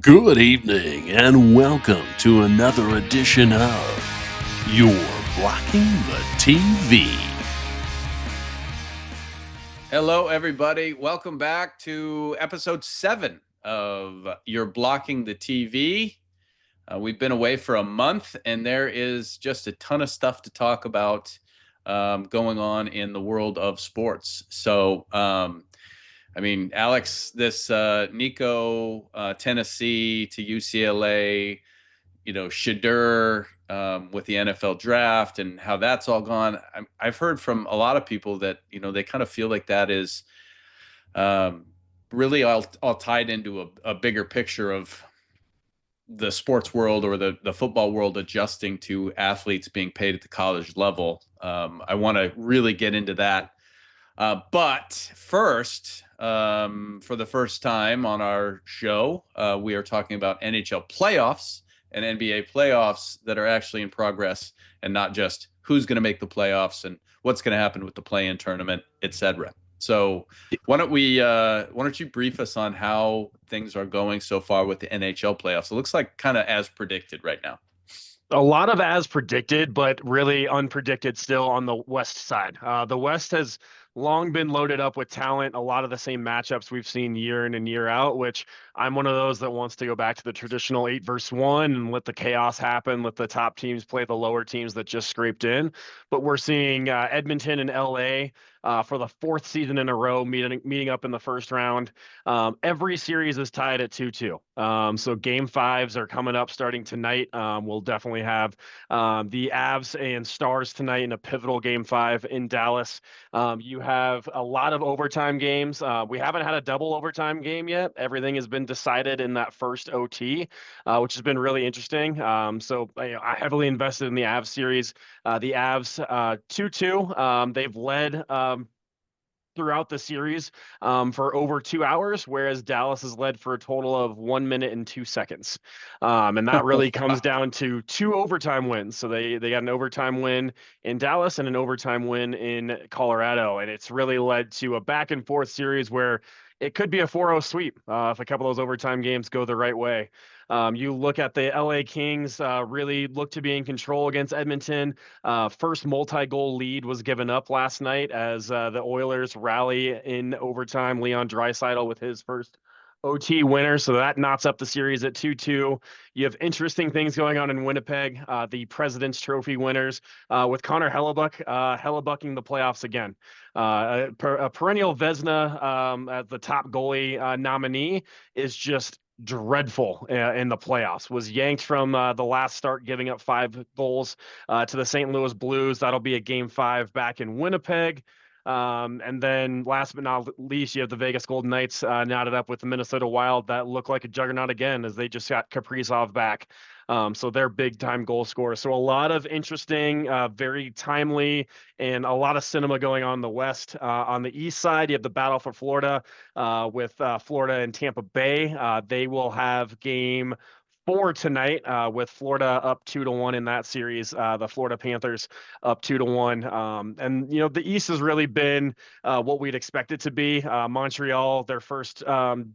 Good evening and welcome to another edition of You're Blocking the TV. Hello, everybody. Welcome back to episode 7 of You're Blocking the TV. We've been away for a month, and there is just a ton of stuff to talk about going on in the world of sports. So, Alex, this Nico, Tennessee to UCLA, Shedeur with the NFL draft and how that's all gone. I've heard from a lot of people that, they kind of feel like that is um, really all tied into a bigger picture of the sports world or the football world adjusting to athletes being paid at the college level. I want to really get into that. But first, for the first time on our show, we are talking about NHL playoffs and NBA playoffs that are actually in progress and not just who's going to make the playoffs and what's going to happen with the play-in tournament, etc. So why don't you brief us on how things are going so far with the NHL playoffs? It looks like kind of as predicted right now. A lot of as predicted, but really unpredicted still on the West side. The West has long been loaded up with talent, a lot of the same matchups we've seen year in and year out, which I'm one of those that wants to go back to the traditional 8-versus-1 and let the chaos happen, let the top teams play the lower teams that just scraped in. But we're seeing Edmonton and LA for the fourth season in a row meeting up in the first round. Every series is tied at 2-2. So game fives are coming up starting tonight. We'll definitely have the Avs and Stars tonight in a pivotal game 5 in Dallas. You have a lot of overtime games. We haven't had a double overtime game yet. Everything has been decided in that first OT, which has been really interesting. So I heavily invested in the Avs series. The Avs 2-2. They've led throughout the series for over 2 hours, whereas Dallas has led for a total of 1 minute and 2 seconds. And that really comes down to 2 overtime wins. So they got an overtime win in Dallas and an overtime win in Colorado. And it's really led to a back and forth series where it could be a 4-0 sweep if a couple of those overtime games go the right way. You look at the LA Kings really look to be in control against Edmonton. First multi-goal lead was given up last night as the Oilers rally in overtime. Leon Draisaitl with his first OT winner, so that knots up the series at 2-2. You have interesting things going on in Winnipeg, the President's Trophy winners, with Connor Hellebuck hellebucking the playoffs again. A perennial Vezina as the top goalie nominee is just dreadful in the playoffs. Was yanked from the last start, giving up 5 goals to the St. Louis Blues. That'll be a game 5 back in Winnipeg. And then last but not least, you have the Vegas Golden Knights knotted up with the Minnesota Wild that look like a juggernaut again as they just got Kaprizov back. So they're big time goal scorers. So a lot of interesting, very timely, and a lot of cinema going on in the West. On the East side, you have the battle for Florida with Florida and Tampa Bay. They will have game 4 tonight, with Florida up 2-1 in that series. The Florida Panthers up 2-1. And the East has really been what we'd expect it to be. Montreal, their first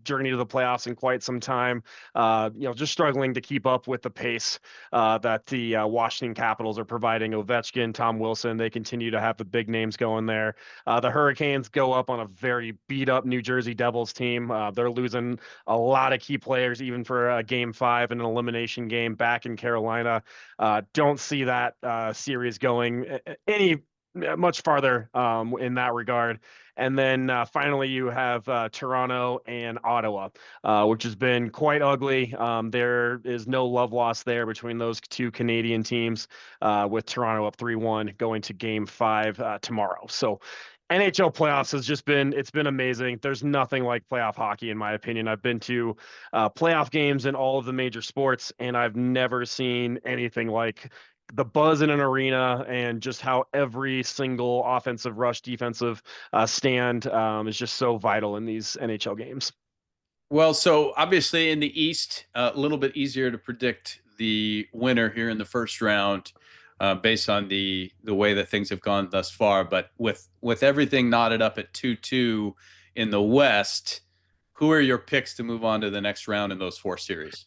journey to the playoffs in quite some time. Just struggling to keep up with the pace that the Washington Capitals are providing. Ovechkin, Tom Wilson, they continue to have the big names going there. The Hurricanes go up on a very beat up New Jersey Devils team. They're losing a lot of key players, even for game 5 and an elimination game back in Carolina. Don't see that series going any much farther in that regard. And then finally, you have Toronto and Ottawa, which has been quite ugly. There is no love lost there between those 2 Canadian teams, with Toronto up 3-1 going to game 5 tomorrow. So NHL playoffs has just it's been amazing. There's nothing like playoff hockey, in my opinion. I've been to playoff games in all of the major sports, and I've never seen anything like the buzz in an arena and just how every single offensive rush, defensive stand is just so vital in these NHL games. Well, so obviously in the East, a little bit easier to predict the winner here in the first round, based on the way that things have gone thus far. But with everything knotted up at 2-2 in the West, who are your picks to move on to the next round in those 4 series?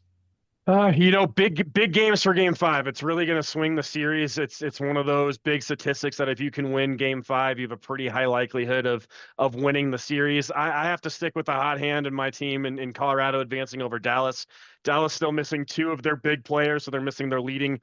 Big games for Game 5. It's really going to swing the series. It's one of those big statistics that if you can win Game 5, you have a pretty high likelihood of winning the series. I have to stick with the hot hand in my team in Colorado advancing over Dallas. Dallas still missing 2 of their big players, so they're missing their leading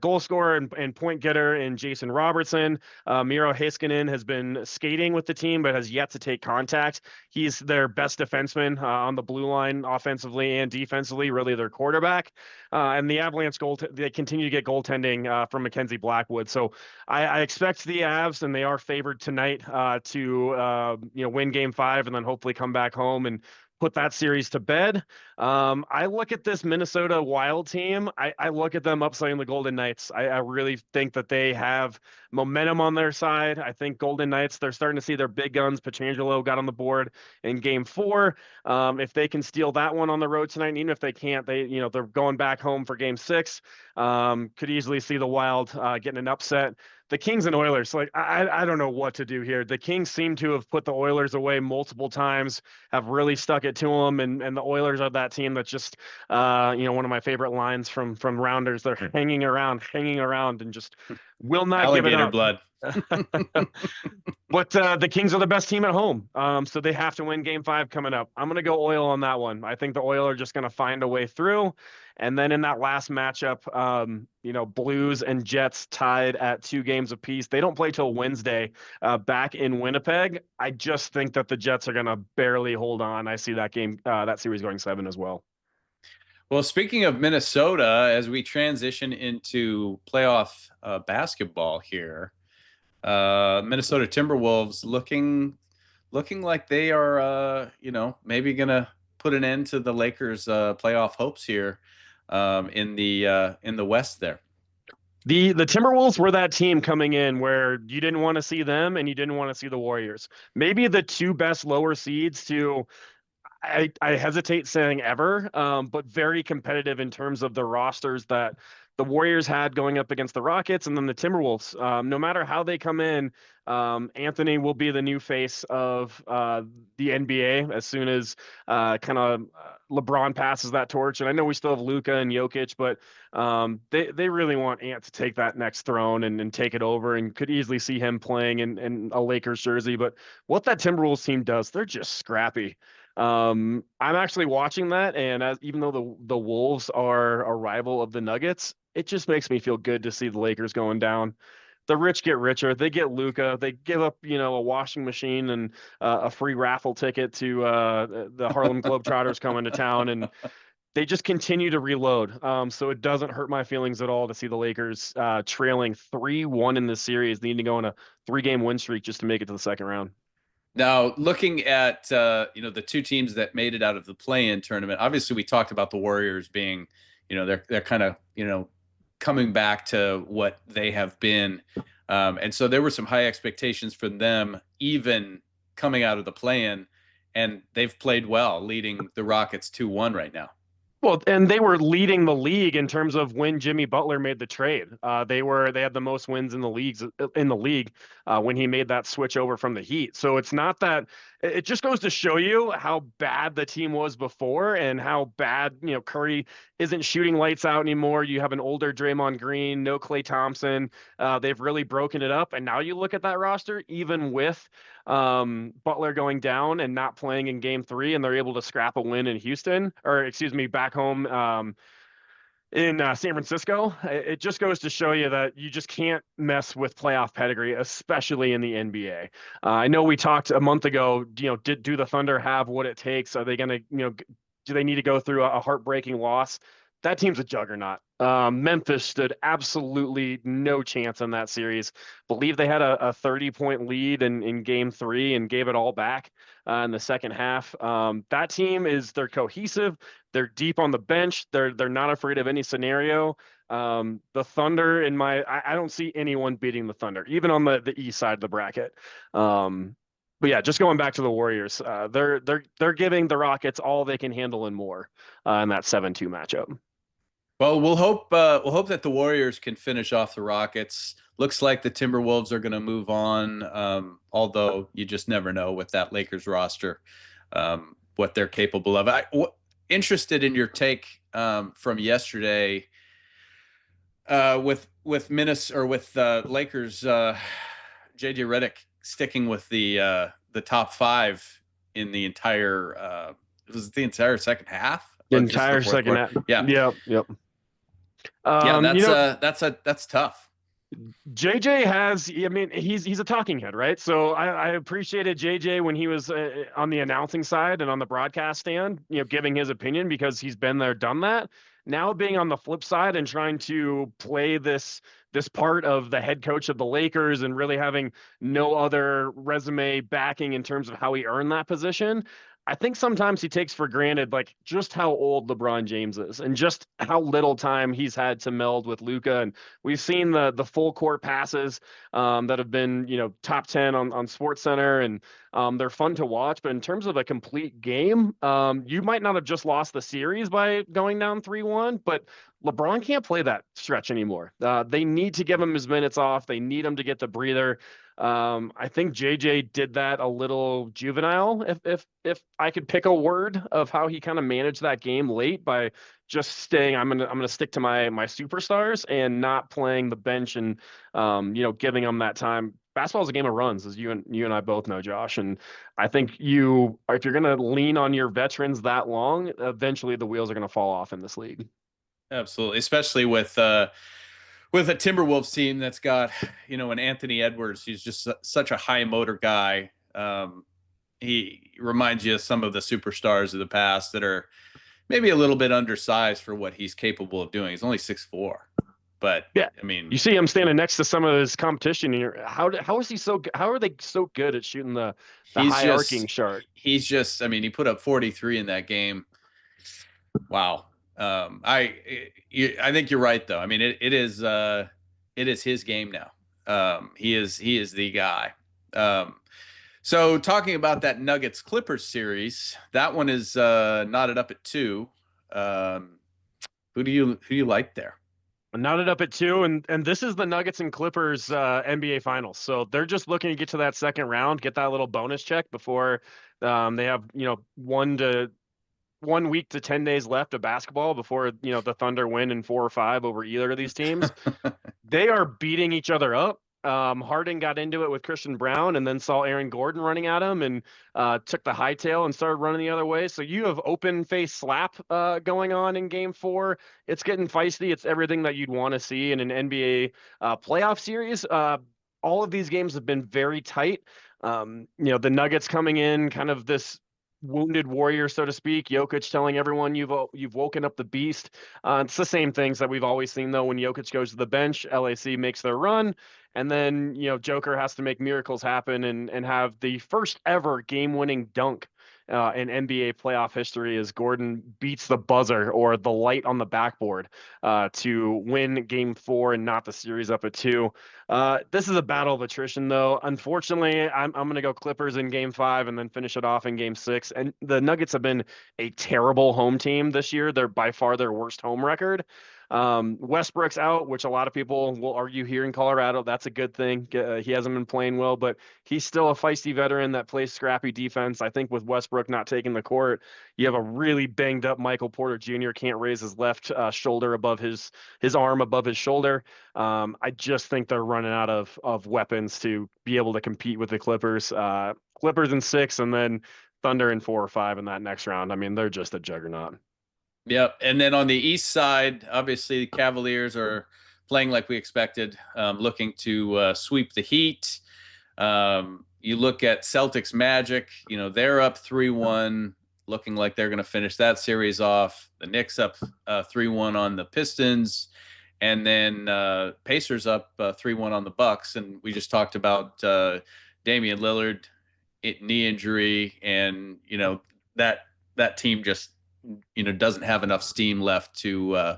goal scorer and point getter in Jason Robertson. Miro Heiskanen has been skating with the team, but has yet to take contact. He's their best defenseman on the blue line, offensively and defensively, really their quarterback. And the Avalanche they continue to get goaltending from Mackenzie Blackwood. So I expect the Avs, and they are favored tonight to win Game 5 and then hopefully come back home and put that series to bed. I look at this Minnesota Wild team. I look at them upsetting the Golden Knights. I really think that they have momentum on their side. I think Golden Knights, they're starting to see their big guns. Pietrangelo got on the board in Game 4. If they can steal that one on the road tonight, and even if they can't, they're going back home for Game 6. Could easily see the Wild getting an upset. The Kings and Oilers, I don't know what to do here. The Kings seem to have put the Oilers away multiple times, have really stuck it to them, and the Oilers are that team that's just one of my favorite lines from Rounders. They're hanging around and just will not Alligator give it up. blood. But the Kings are the best team at home, so they have to win Game 5 coming up. I'm going to go Oil on that one. I think the Oil are just going to find a way through. And then in that last matchup, Blues and Jets tied at 2 games apiece. They don't play till Wednesday back in Winnipeg. I just think that the Jets are going to barely hold on. I see that series going 7 as well. Well, speaking of Minnesota, as we transition into playoff basketball here, Minnesota Timberwolves looking like they are, maybe going to put an end to the Lakers' playoff hopes here in the West there. The Timberwolves were that team coming in where you didn't want to see them and you didn't want to see the Warriors. Maybe the 2 best lower seeds to, I hesitate saying ever, but very competitive in terms of the rosters that the Warriors had going up against the Rockets and then the Timberwolves. No matter how they come in, Anthony will be the new face of the NBA as soon as LeBron passes that torch. And I know we still have Luka and Jokic, but they really want Ant to take that next throne and take it over, and could easily see him playing in a Lakers jersey. But what that Timberwolves team does, they're just scrappy. I'm actually watching that, and even though the Wolves are a rival of the Nuggets, it just makes me feel good to see the Lakers going down. The rich get richer. They get Luka. They give up, a washing machine and a free raffle ticket to the Harlem Globetrotters coming to town, and they just continue to reload. So it doesn't hurt my feelings at all to see the Lakers trailing 3-1 in this series, needing to go on a 3-game win streak just to make it to the second round. Now, looking at the 2 teams that made it out of the play-in tournament, obviously we talked about the Warriors being, they're kind of, coming back to what they have been. And so there were some high expectations for them, even coming out of the play-in, and they've played well, leading the Rockets 2-1 right now. Well, and they were leading the league in terms of when Jimmy Butler made the trade. They had the most wins in the league when he made that switch over from the Heat. So it's not that. It just goes to show you how bad the team was before and how bad, Curry isn't shooting lights out anymore. You have an older Draymond Green, no Klay Thompson. They've really broken it up. And now you look at that roster, even with Butler going down and not playing in Game 3, and they're able to scrap a win in back home in San Francisco. It just goes to show you that you just can't mess with playoff pedigree, especially in the NBA. I know we talked a month ago, do the Thunder have what it takes? Are they going to, do they need to go through a heartbreaking loss? That team's a juggernaut. Memphis stood absolutely no chance in that series. Believe they had a 30-point lead in Game 3 and gave it all back in the second half. That team they're cohesive. They're deep on the bench. They're not afraid of any scenario. The Thunder, I don't see anyone beating the Thunder, even on the east side of the bracket. But yeah, just going back to the Warriors, they're giving the Rockets all they can handle and more in that 7-2 matchup. Well, we'll hope that the Warriors can finish off the Rockets. Looks like the Timberwolves are going to move on, although you just never know with that Lakers roster. what they're capable of. Interested in your take from yesterday with Minnesota or with Lakers. JJ Redick sticking with the top five in the entire. It was the entire second half. The Or just entire the fourth second quarter? half. Yeah. Yep. Yeah, that's tough. JJ has, I mean, he's a talking head, right? So I appreciated JJ when he was on the announcing side and on the broadcast stand, giving his opinion because he's been there, done that. Now being on the flip side and trying to play this part of the head coach of the Lakers and really having no other resume backing in terms of how he earned that position. I think sometimes he takes for granted like just how old LeBron James is and just how little time he's had to meld with Luka. And we've seen the full court passes that have been, top 10 on SportsCenter, and they're fun to watch. But in terms of a complete game, you might not have just lost the series by going down 3-1, but LeBron can't play that stretch anymore. They need to give him his minutes off. They need him to get the breather. I think JJ did that a little juvenile, if I could pick a word of how he kind of managed that game late by just staying. I'm gonna stick to my superstars and not playing the bench and giving them that time. Basketball is a game of runs, as you and I both know, Josh. And I think if you're gonna lean on your veterans that long, eventually the wheels are gonna fall off in this league. Absolutely, especially with a Timberwolves team that's got, an Anthony Edwards, who's just such a high motor guy. He reminds you of some of the superstars of the past that are maybe a little bit undersized for what he's capable of doing. He's only 6'4", but yeah, I mean, you see him standing next to some of his competition, and how is he how are they so good at shooting the high arcing shot? He's just, I mean, he put up 43 in that game. Wow. I think you're right though. I mean, it is his game now. He is the guy. So talking about that Nuggets Clippers series, that one is knotted up at 2. Who do you like there? Knotted up at 2, and this is the Nuggets and Clippers NBA Finals. So they're just looking to get to that second round, get that little bonus check before they have 1 week to 10 days left of basketball before the Thunder win in 4 or 5 over either of these teams. They are beating each other up. Harden got into it with Christian Brown and then saw Aaron Gordon running at him and took the hightail and started running the other way. So you have open face slap going on in game 4. It's getting feisty. It's everything that you'd want to see in an NBA playoff series. All of these games have been very tight. The Nuggets coming in kind of this wounded warrior, so to speak. Jokic telling everyone you've woken up the beast. It's the same things that we've always seen though. When Jokic goes to the bench, LAC makes their run, and then Joker has to make miracles happen and have the first ever game-winning dunk in NBA playoff history as Gordon beats the buzzer or the light on the backboard to win game 4 and not the series up at 2. This is a battle of attrition, though. Unfortunately, I'm going to go Clippers in game 5 and then finish it off in game 6. And the Nuggets have been a terrible home team this year. They're by far their worst home record. Westbrook's out, which a lot of people will argue here in Colorado. That's a good thing. He hasn't been playing well, but he's still a feisty veteran that plays scrappy defense. I think with Westbrook not taking the court, you have a really banged up Michael Porter Jr. can't raise his left shoulder above his arm above his shoulder. I just think they're running out of weapons to be able to compete with the Clippers. Clippers in 6 and then Thunder in 4 or 5 in that next round. I mean, they're just a juggernaut. Yep. And then on the East side, obviously the Cavaliers are playing like we expected, looking to sweep the Heat. You look at Celtics Magic, they're up 3-1, looking like they're going to finish that series off. The Knicks up 3-1 on the Pistons, and then Pacers up 3-1 on the Bucks. And we just talked about Damian Lillard, knee injury, and that team just doesn't have enough steam left to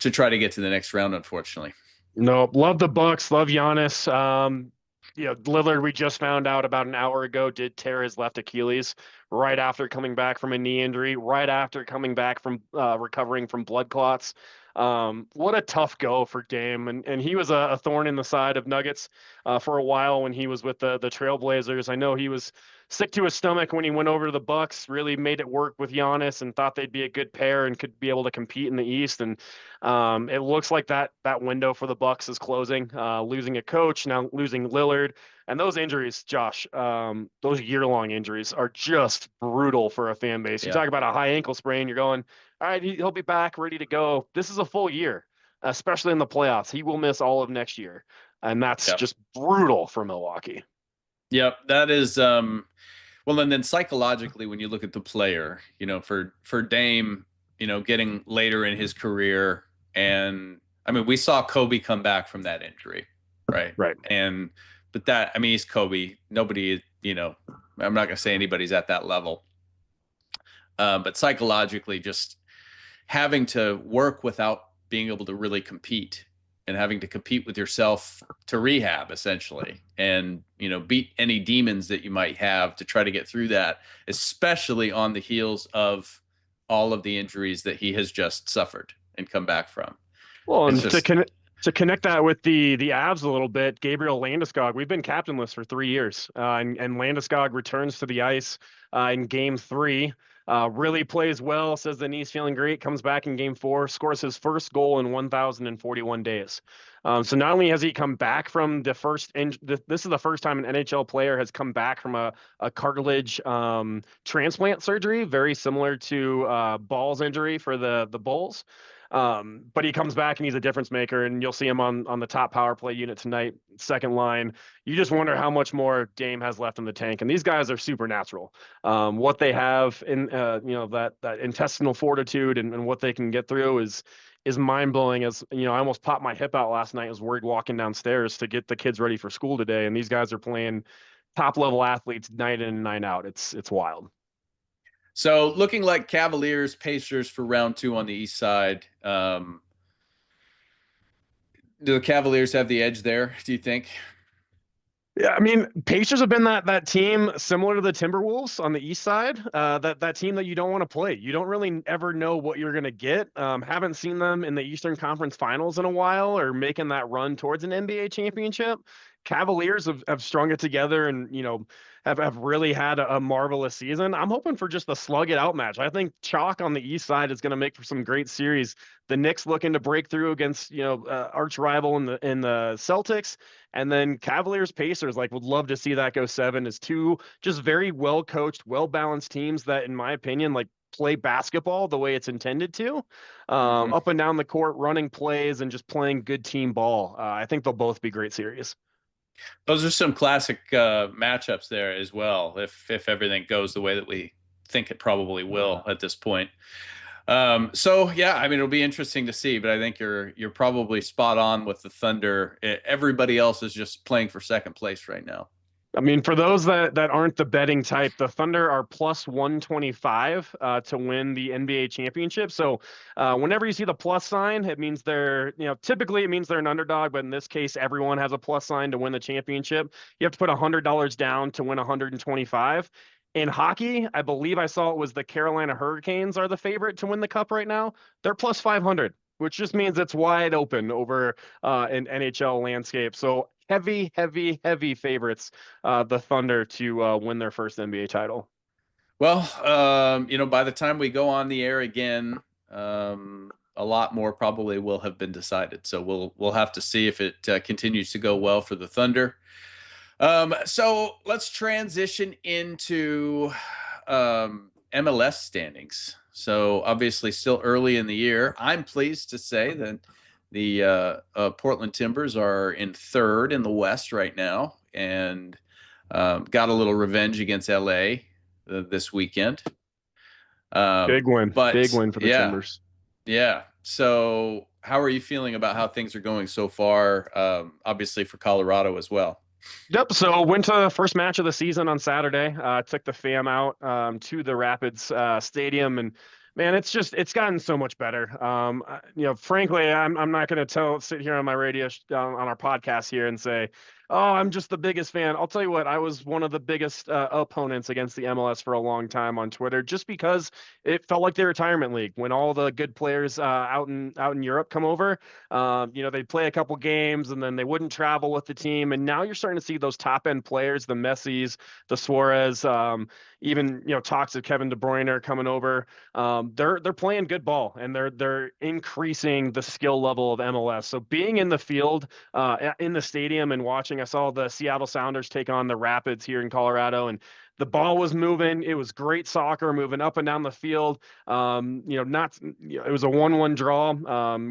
try to get to the next round, unfortunately. No, love the Bucks, love Giannis. Lillard, we just found out about an hour ago, did tear his left Achilles right after coming back from a knee injury, right after coming back from recovering from blood clots. What a tough go for Dame. And he was a thorn in the side of Nuggets for a while when he was with the Trailblazers. I know he was sick to his stomach when he went over to the Bucks, really made it work with Giannis and thought they'd be a good pair and could be able to compete in the East. And it looks like that window for the Bucks is closing, losing a coach, now losing Lillard. And those injuries, Josh, those year-long injuries are just brutal for a fan base. You talk about a high ankle sprain, you're going, all right, he'll be back, ready to go. This is a full year, especially in the playoffs. He will miss all of next year. And that's just brutal for Milwaukee. Yep, that is well, and then psychologically, when you look at the player, for Dame, getting later in his career, and I mean, we saw Kobe come back from that injury, right? Right. But that, I mean, he's Kobe. Nobody, I'm not going to say anybody's at that level. But psychologically, just having to work without being able to really compete, and having to compete with yourself to rehab, essentially, and beat any demons that you might have to try to get through that, especially on the heels of all of the injuries that he has just suffered and come back from. Well, and to connect that with the Avs a little bit, Gabriel Landeskog, we've been captainless for 3 years, and Landeskog returns to the ice in Game 3. Really plays well, says the knee's feeling great, comes back in Game 4, scores his first goal in 1,041 days. So not only has he come back from the first, this is the first time an NHL player has come back from a cartilage transplant surgery, very similar to Ball's injury for the Bulls. But he comes back and he's a difference maker, and you'll see him on the top power play unit tonight, second line. You just wonder how much more Dame has left in the tank. And these guys are supernatural. What they have in, that intestinal fortitude and what they can get through is mind blowing. As I almost popped my hip out last night. I was worried walking downstairs to get the kids ready for school today. And these guys are playing top level athletes night in and night out. It's wild. So looking like Cavaliers, Pacers for round 2 on the East side. Do the Cavaliers have the edge there, do you think? Yeah, I mean, Pacers have been that team similar to the Timberwolves on the East side. That team that you don't want to play. You don't really ever know what you're going to get. Haven't seen them in the Eastern Conference Finals in a while, or making that run towards an NBA championship. Cavaliers have strung it together and, have really had a marvelous season. I'm hoping for just a slug it out match. I think chalk on the East side is going to make for some great series. The Knicks looking to break through against, arch rival in the Celtics, and then Cavaliers Pacers, would love to see that go 7 as 2 just very well coached, well balanced teams that, in my opinion, play basketball the way it's intended to, up and down the court, running plays and just playing good team ball. I think they'll both be great series. Those are some classic matchups there as well, if everything goes the way that we think it probably will at this point. So yeah, I mean, it'll be interesting to see, but I think you're probably spot on with the Thunder. Everybody else is just playing for second place right now. I mean, for those that aren't the betting type, the Thunder are plus 125 to win the NBA championship. So whenever you see the plus sign, it means typically it means they're an underdog, but in this case, everyone has a plus sign to win the championship. You have to put $100 down to win 125. In hockey, I believe I saw it was the Carolina Hurricanes are the favorite to win the cup right now. They're plus 500, which just means it's wide open over an NHL landscape. So heavy favorites, the Thunder to win their first NBA title. Well, by the time we go on the air again, a lot more probably will have been decided. So we'll have to see if it continues to go well for the Thunder. So let's transition into MLS standings. So obviously still early in the year. I'm pleased to say that the Portland Timbers are in 3rd in the West right now, and got a little revenge against LA this weekend. Big win for the Timbers. Yeah. So how are you feeling about how things are going so far? Obviously for Colorado as well. Yep. So went to the first match of the season on Saturday. Took the fam out to the Rapids Stadium, and man, it's gotten so much better. Frankly, I'm not going to sit here on my radio on our podcast here and say Oh, I'm just the biggest fan. I'll tell you what, I was one of the biggest opponents against the MLS for a long time on Twitter, just because it felt like the retirement league when all the good players out in Europe come over. They'd play a couple games and then they wouldn't travel with the team. And now you're starting to see those top end players, the Messis, the Suarez, even talks of Kevin De Bruyne are coming over. They're playing good ball and they're increasing the skill level of MLS. So being in the field in the stadium and watching. I saw the Seattle Sounders take on the Rapids here in Colorado, and the ball was moving. It was great soccer, moving up and down the field. It was a 1-1 draw.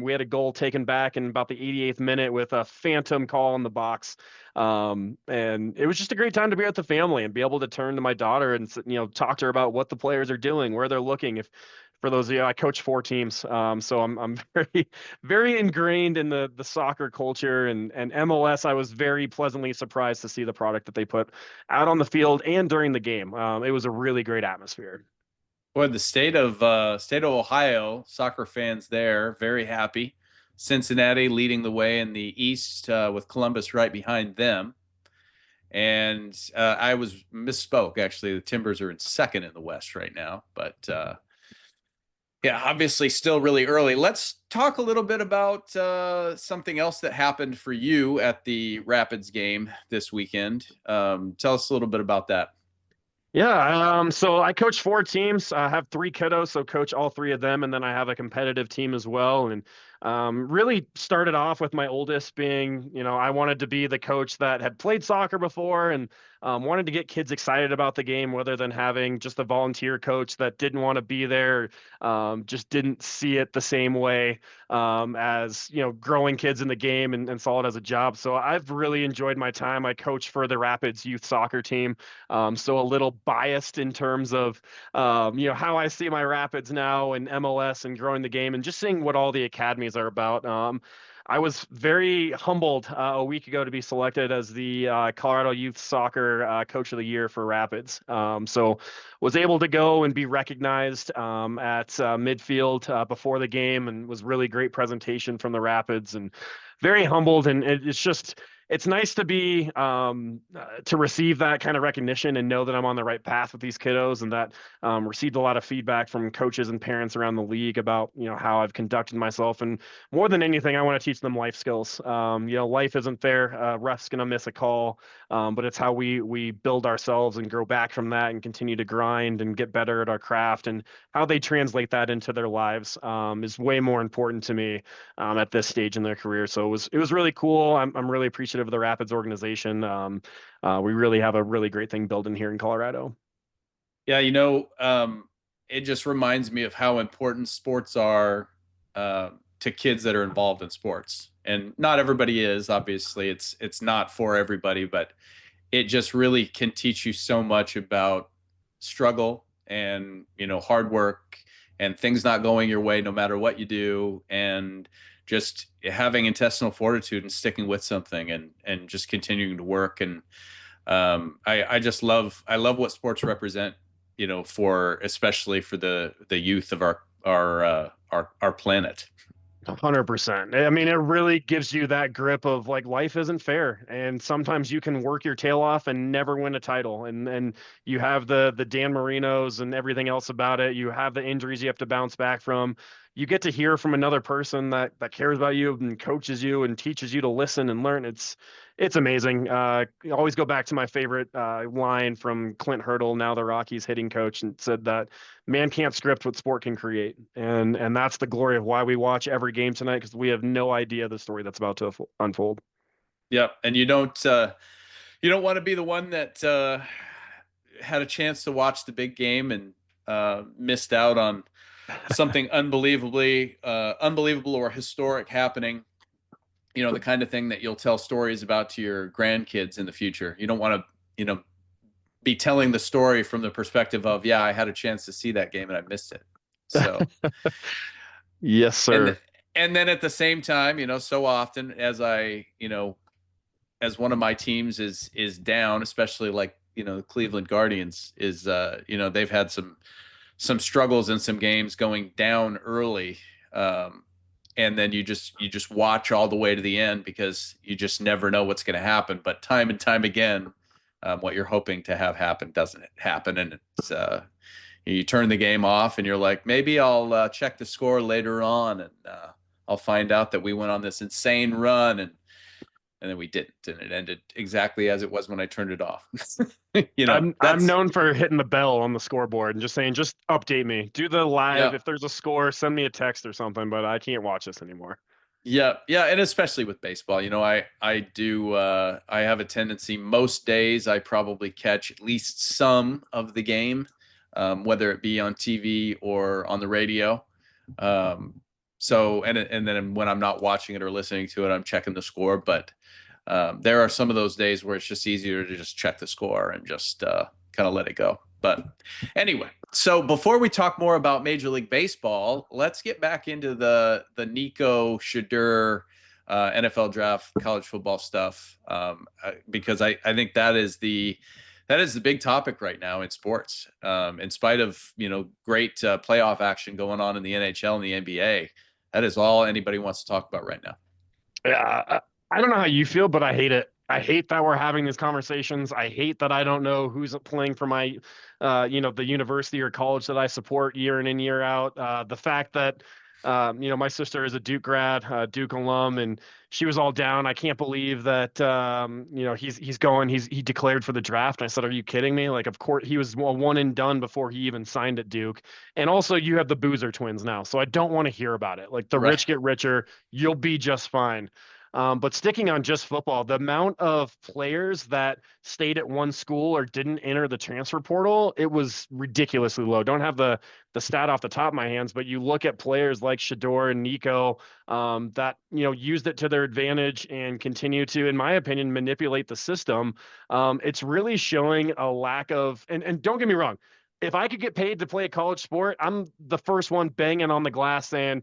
We had a goal taken back in about the 88th minute with a phantom call in the box. And it was just a great time to be with the family and be able to turn to my daughter and talk to her about what the players are doing, where they're looking. If for those of you, I coach 4 teams, so I'm very very ingrained in the soccer culture and MLS. I was very pleasantly surprised to see the product that they put out on the field and during the game. It was a really great atmosphere. Boy, the state of Ohio, soccer fans there, very happy. Cincinnati leading the way in the East, with Columbus right behind them. And I was misspoke. Actually, the Timbers are in second in the West right now. But yeah, obviously still really early. Let's talk a little bit about something else that happened for you at the Rapids game this weekend. Tell us a little bit about that. Yeah, so I coach 4 teams. I have 3 kiddos, so coach all 3 of them, and then I have a competitive team as well. And really started off with my oldest being, I wanted to be the coach that had played soccer before and wanted to get kids excited about the game rather than having just a volunteer coach that didn't want to be there, just didn't see it the same way as growing kids in the game and saw it as a job. So I've really enjoyed my time. I coach for the Rapids youth soccer team. So a little biased in terms of, how I see my Rapids now and MLS and growing the game and just seeing what all the academies are about. I was very humbled a week ago to be selected as the Colorado Youth Soccer Coach of the Year for Rapids. So was able to go and be recognized at midfield before the game, and was really great presentation from the Rapids, and very humbled. And it's nice to be to receive that kind of recognition and know that I'm on the right path with these kiddos, and that received a lot of feedback from coaches and parents around the league about how I've conducted myself. And more than anything, I want to teach them life skills. Life isn't fair. Ref's gonna miss a call, but it's how we build ourselves and grow back from that and continue to grind and get better at our craft, and how they translate that into their lives is way more important to me at this stage in their career. So it was really cool. I'm really appreciative of the Rapids organization. We really have a really great thing building here in Colorado. Yeah, it just reminds me of how important sports are to kids that are involved in sports. And not everybody is, obviously. It's not for everybody, but it just really can teach you so much about struggle and, hard work and things not going your way no matter what you do, and just having intestinal fortitude and sticking with something and just continuing to work. And I love what sports represent, especially for the youth of our planet. 100%. I mean, it really gives you that grip of like life isn't fair, and sometimes you can work your tail off and never win a title. And you have the Dan Marinos and everything else about it. You have the injuries you have to bounce back from. You get to hear from another person that cares about you and coaches you and teaches you to listen and learn. It's amazing. I always go back to my favorite line from Clint Hurdle, now the Rockies hitting coach, and said that man can't script what sport can create. And that's the glory of why we watch every game tonight, because we have no idea the story that's about to unfold. Yep. And you don't want to be the one that had a chance to watch the big game and missed out on something unbelievable or historic happening. The kind of thing that you'll tell stories about to your grandkids in the future. You don't want to, be telling the story from the perspective of, I had a chance to see that game and I missed it. So yes, sir. And then at the same time, so often as as one of my teams is down, especially like, the Cleveland Guardians is, they've had some struggles in some games going down early. and then you just watch all the way to the end because you just never know what's going to happen. But time and time again, what you're hoping to have happen doesn't happen, and it's you turn the game off, and you're like, maybe I'll check the score later on, and I'll find out that we went on this insane run, and then we didn't, and it ended exactly as it was when I turned it off. I'm known for hitting the bell on the scoreboard and just saying, just update me, do the live. Yeah. If there's a score, send me a text or something. But I can't watch this anymore. Yeah, and especially with baseball, I do I have a tendency most days I probably catch at least some of the game, whether it be on TV or on the radio. And then when I'm not watching it or listening to it, I'm checking the score. But there are some of those days where it's just easier to just check the score and just kind of let it go. But anyway, so before we talk more about Major League Baseball, let's get back into the Nico Shedeur NFL draft, college football stuff, because I think that is the big topic right now in sports. In spite of great playoff action going on in the NHL and the NBA, that is all anybody wants to talk about right now. Yeah, I don't know how you feel, but I hate it. I hate that we're having these conversations. I hate that I don't know who's playing for my, the university or college that I support year in and year out. The fact that, my sister is a Duke grad, Duke alum, and she was all down. I can't believe that, he declared for the draft. And I said, are you kidding me? Like, of course, he was a one and done before he even signed at Duke. And also, you have the Boozer twins now, so I don't want to hear about it. Like, the rich get richer. You'll be just fine. But sticking on just football, the amount of players that stayed at one school or didn't enter the transfer portal, it was ridiculously low. Don't have the stat off the top of my hands, but you look at players like Shedeur and Nico that used it to their advantage and continue to, in my opinion, manipulate the system. It's really showing a lack of, and don't get me wrong, if I could get paid to play a college sport, I'm the first one banging on the glass saying,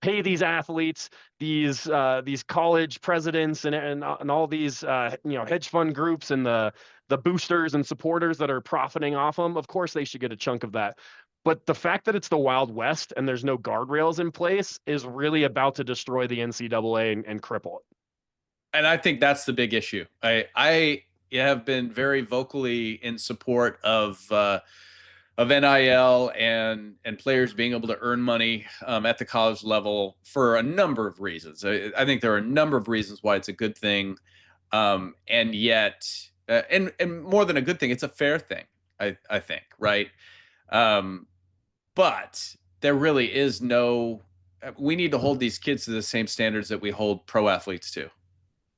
pay these athletes, these college presidents, and all these hedge fund groups and the boosters and supporters that are profiting off them. Of course, they should get a chunk of that. But the fact that it's the Wild West and there's no guardrails in place is really about to destroy the NCAA and cripple it. And I think that's the big issue. I have been very vocally in support of NIL and players being able to earn money at the college level for a number of reasons. I think there are a number of reasons why it's a good thing, and yet, and more than a good thing, it's a fair thing. I think, right? But there really is no. We need to hold these kids to the same standards that we hold pro athletes to.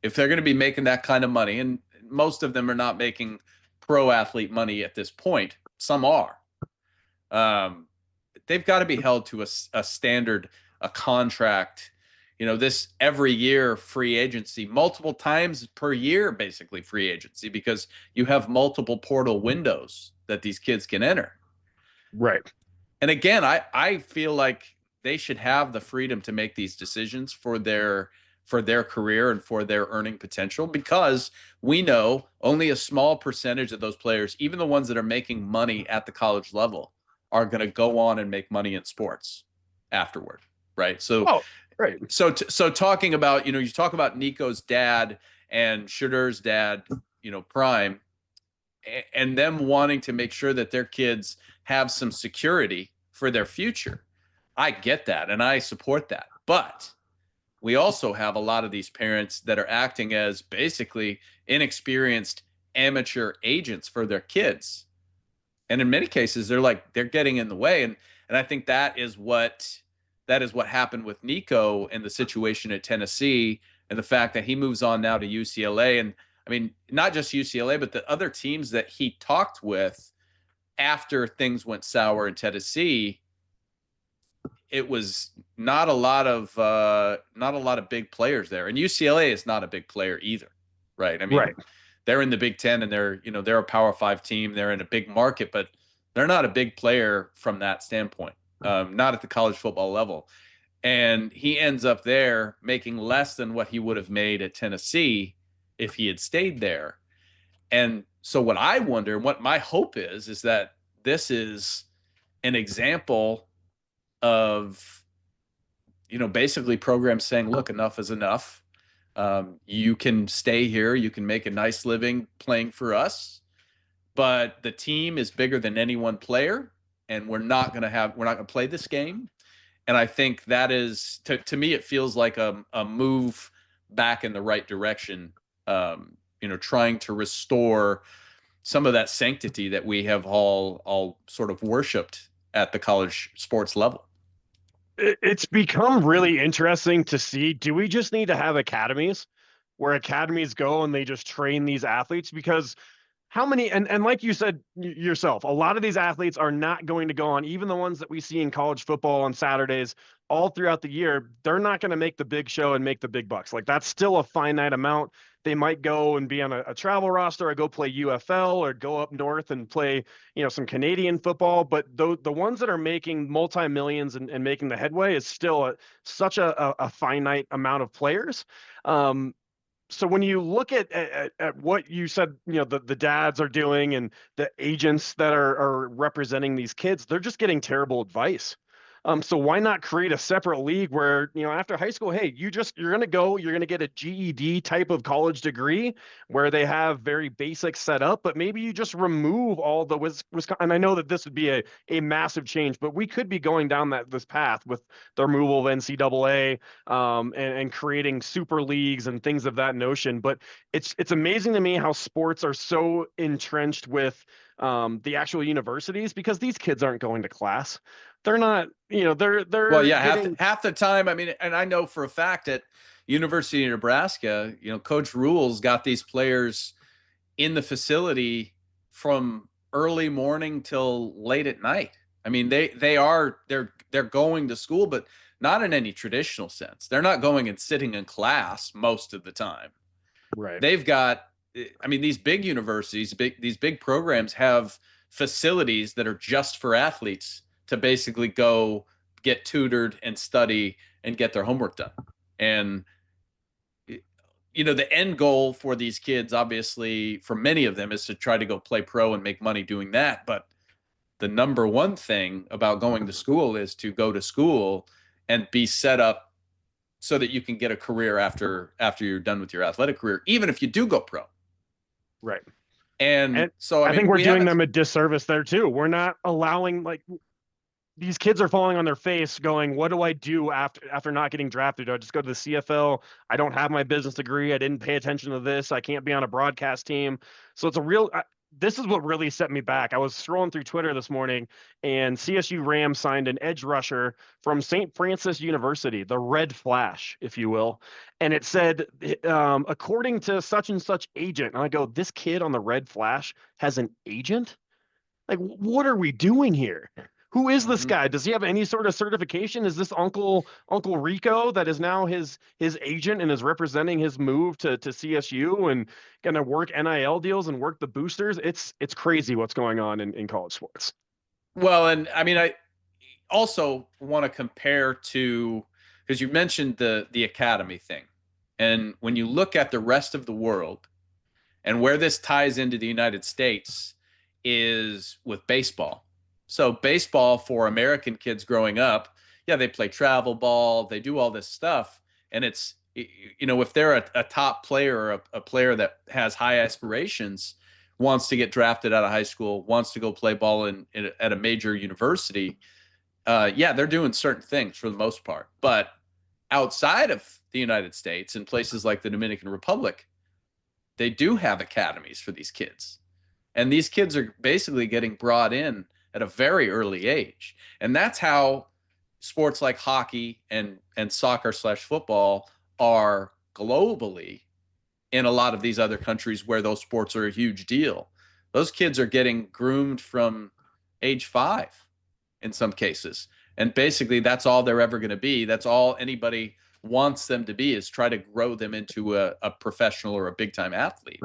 If they're going to be making that kind of money, and most of them are not making pro athlete money at this point, some are. They've got to be held to a standard, a contract, this every year free agency, multiple times per year, basically free agency, because you have multiple portal windows that these kids can enter. Right. And again, I feel like they should have the freedom to make these decisions for their career and for their earning potential, because we know only a small percentage of those players, even the ones that are making money at the college level, are going to go on and make money in sports afterward. Right. So, right. So talking about, you talk about Nico's dad and Shedeur's dad, Prime, and them wanting to make sure that their kids have some security for their future. I get that. And I support that. But we also have a lot of these parents that are acting as basically inexperienced amateur agents for their kids. And in many cases, they're getting in the way. And I think that is what happened with Nico and the situation at Tennessee, and the fact that he moves on now to UCLA. And I mean, not just UCLA, but the other teams that he talked with after things went sour in Tennessee, it was not a lot of big players there. And UCLA is not a big player either, right? I mean, right. They're in the Big Ten, and they're a Power 5 team. They're in a big market, but they're not a big player from that standpoint, not at the college football level. And he ends up there making less than what he would have made at Tennessee if he had stayed there. And so what I wonder, what my hope is that this is an example of, basically programs saying, look, enough is enough. You can stay here. You can make a nice living playing for us, but the team is bigger than any one player, and we're not going to play this game. And I think that is, to me, it feels like a move back in the right direction, trying to restore some of that sanctity that we have all sort of worshipped at the college sports level. It's become really interesting to see. Do we just need to have academies where academies go and they just train these athletes? Because how many, and like you said yourself, a lot of these athletes are not going to go on, even the ones that we see in college football on Saturdays all throughout the year, they're not going to make the big show and make the big bucks. Like, that's still a finite amount. They might go and be on a travel roster, or go play UFL, or go up north and play, some Canadian football. But the ones that are making multi-millions and making the headway is still such a finite amount of players. So when you look at what you said, the dads are doing, and the agents that are representing these kids, they're just getting terrible advice. So why not create a separate league where, after high school, hey, you're going to get a GED type of college degree where they have very basic set up, but maybe you just remove all the Wisconsin. And I know that this would be a massive change, but we could be going down this path with the removal of NCAA, and creating super leagues and things of that notion. But it's amazing to me how sports are so entrenched with the actual universities, because these kids aren't going to class. They're not, they're Well, yeah, getting... half the time. I mean, and I know for a fact at University of Nebraska, Coach Rule's got these players in the facility from early morning till late at night. I mean, they're going to school, but not in any traditional sense. They're not going and sitting in class most of the time. Right. They've got, I mean, these big universities, these big programs have facilities that are just for athletes to basically go get tutored and study and get their homework done. And the end goal for these kids, obviously, for many of them, is to try to go play pro and make money doing that. But the number one thing about going to school is to go to school and be set up so that you can get a career after you're done with your athletic career, even if you do go pro. Right. And so I think we're doing them a disservice there too. We're not allowing, these kids are falling on their face going, what do I do after not getting drafted? Do I just go to the CFL? I don't have my business degree. I didn't pay attention to this. I can't be on a broadcast team. So it's this is what really set me back. I was scrolling through Twitter this morning, and CSU Rams signed an edge rusher from St. Francis University, the Red Flash, if you will. And it said, according to such and such agent. And I go, this kid on the Red Flash has an agent? Like, what are we doing here? Who is this guy? Does he have any sort of certification? Is this Uncle Rico that is now his agent and is representing his move to CSU and going to work NIL deals and work the boosters? It's crazy what's going on in college sports. Well, and I mean, I also want to compare to, because you mentioned the academy thing. And when you look at the rest of the world and where this ties into the United States is with baseball. So baseball for American kids growing up, yeah, they play travel ball, they do all this stuff. And it's, if they're a top player or a player that has high aspirations, wants to get drafted out of high school, wants to go play ball at a major university, yeah, they're doing certain things for the most part. But outside of the United States, in places like the Dominican Republic, they do have academies for these kids. And these kids are basically getting brought in at a very early age. And that's how sports like hockey and soccer/football are globally in a lot of these other countries where those sports are a huge deal. Those kids are getting groomed from age 5 in some cases. And basically that's all they're ever going to be. That's all anybody wants them to be, is try to grow them into a professional or a big time athlete.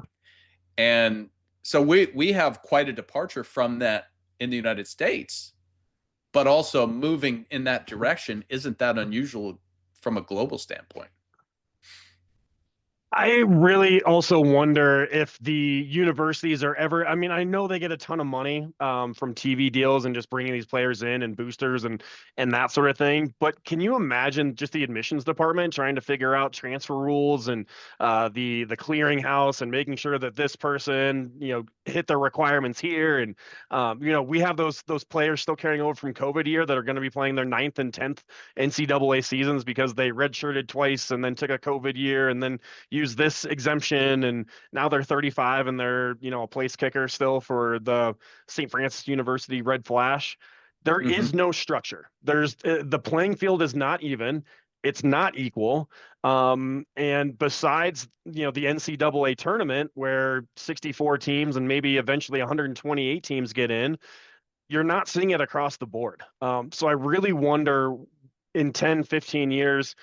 And so we have quite a departure from that in the United States, but also moving in that direction isn't that unusual from a global standpoint. I really also wonder if the universities are ever, I mean, I know they get a ton of money from TV deals and just bringing these players in and boosters and that sort of thing. But can you imagine just the admissions department trying to figure out transfer rules and the clearinghouse and making sure that this person, hit their requirements here. And we have those players still carrying over from COVID year that are going to be playing their ninth and 10th NCAA seasons because they redshirted twice and then took a COVID year and then use this exemption, and now they're 35 and they're a place kicker still for the St. Francis University Red Flash. There Hmm. is no structure. There's the playing field is not even. It's not equal. And besides, the NCAA tournament where 64 teams and maybe eventually 128 teams get in, you're not seeing it across the board. So I really wonder in 10, 15 years,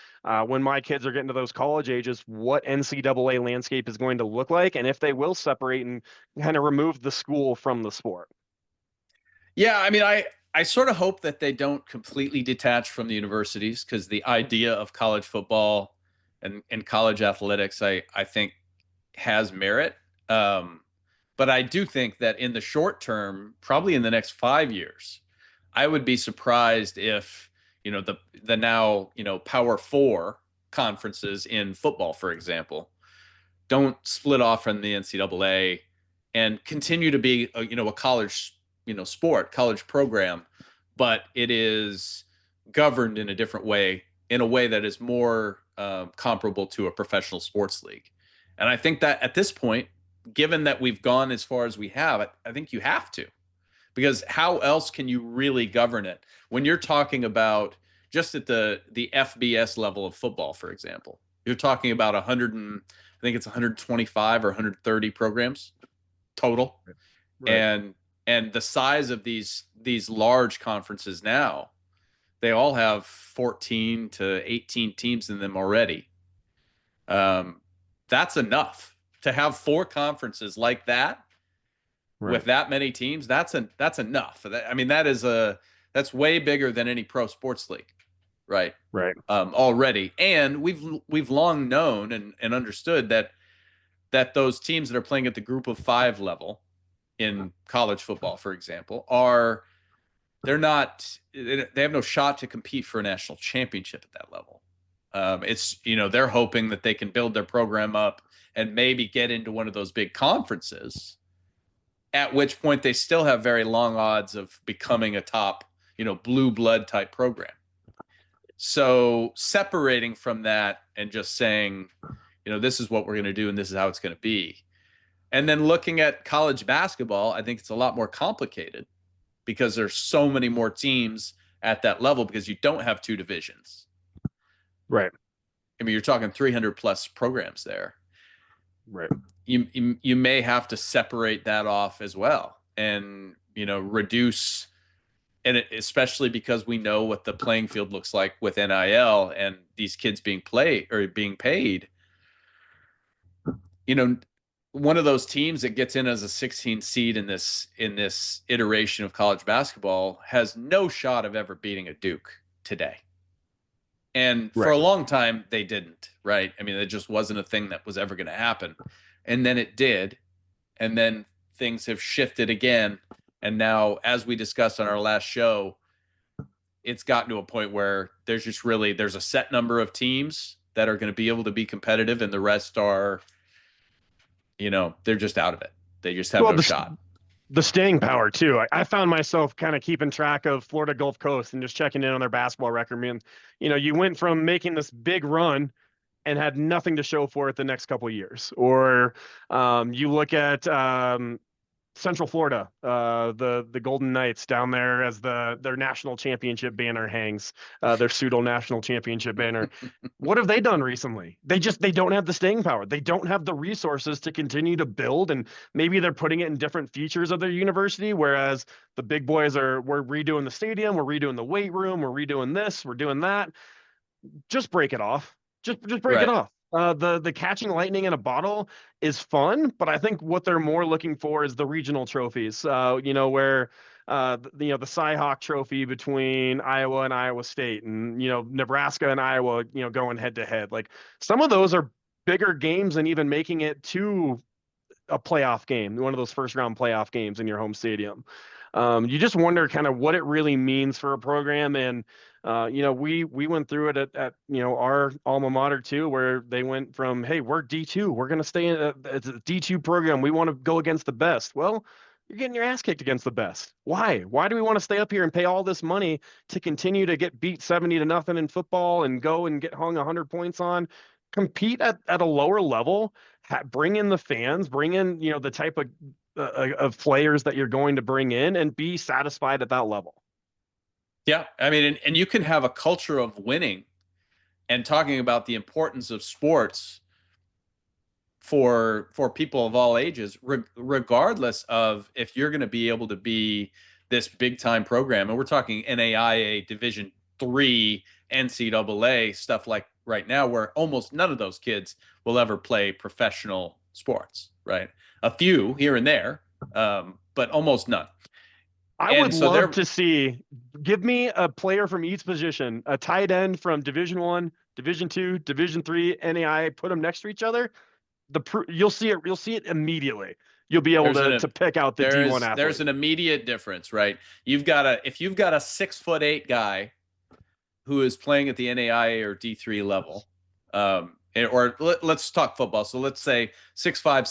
when my kids are getting to those college ages, what NCAA landscape is going to look like, and if they will separate and kind of remove the school from the sport. Yeah, I mean, I sort of hope that they don't completely detach from the universities, because the idea of college football and college athletics, I think, has merit. Um, but I do think that in the short term, probably in the next 5 years, I would be surprised if the now Power Four conferences in football, for example, don't split off from the NCAA and continue to be a college sport, college program, but it is governed in a different way, in a way that is more comparable to a professional sports league. And I think that at this point, given that we've gone as far as we have, I think you have to, because how else can you really govern it when you're talking about just at the FBS level of football, for example? You're talking about 100 and I think it's 125 or 130 programs total, Right. and the size of these large conferences now, they all have 14 to 18 teams in them already. Um, that's enough to have four conferences like that with Right. that many teams. That's enough. I mean, that's way bigger than any pro sports league, right? Right. Already, and we've long known and understood that those teams that are playing at the group of five level in college football, for example, they're not they have no shot to compete for a national championship at that level. It's they're hoping that they can build their program up and maybe get into one of those big conferences, at which point they still have very long odds of becoming a top blue blood type program. So separating from that and just saying, this is what we're going to do and this is how it's going to be. And then looking at college basketball, I think it's a lot more complicated because there's so many more teams at that level, because you don't have two divisions. Right. I mean, you're talking 300 plus programs there. Right. You may have to separate that off as well, and reduce, and especially because we know what the playing field looks like with NIL and these kids being paid. One of those teams that gets in as a 16 seed in this iteration of college basketball has no shot of ever beating a Duke today. And for Right. a long time they didn't, right? I mean, it just wasn't a thing that was ever going to happen. And then it did. And then things have shifted again. And now, as we discussed on our last show, it's gotten to a point where there's a set number of teams that are going to be able to be competitive, and the rest are they're just out of it. They just have Well, no shot. the staying power too. I found myself kind of keeping track of Florida Gulf Coast and just checking in on their basketball record. Man, you went from making this big run and had nothing to show for it the next couple of years. Or you look at Central Florida, the Golden Knights down there as their national championship banner hangs, their pseudo national championship banner. What have they done recently? They don't have the staying power. They don't have the resources to continue to build, and maybe they're putting it in different features of their university. Whereas the big boys we're redoing the stadium, we're redoing the weight room, we're redoing this, we're doing that. Just break it off. Just break it Right. off. The catching lightning in a bottle is fun, but I think what they're more looking for is the regional trophies. Where the Cy-Hawk Trophy between Iowa and Iowa State, and Nebraska and Iowa, going head to head. Like some of those are bigger games than even making it to a playoff game, one of those first round playoff games in your home stadium. You just wonder kind of what it really means for a program. And, we went through it at our alma mater too, where they went from, hey, we're D2, we're going to stay in it's a D2 program. We want to go against the best. Well, you're getting your ass kicked against the best. Why? Why do we want to stay up here and pay all this money to continue to get beat 70-0 in football and go and get hung 100 points on? Compete at a lower level, bring in the fans, bring in, the type of players that you're going to bring in, and be satisfied at that level. Yeah. I mean, and you can have a culture of winning and talking about the importance of sports for people of all ages, regardless of if you're going to be able to be this big time program. And we're talking NAIA Division III, NCAA stuff like right now, where almost none of those kids will ever play professional sports, right? A few here and there, but almost none. I would love to see, give me a player from each position, a tight end from Division I, Division II, Division III, NAIA, put them next to each other. You'll see it immediately. You'll be able to pick out the D1 athlete. There's an immediate difference, right? If you've got a 6'8" guy who is playing at the NAIA or D3 level, or let's talk football. So let's say 6'5",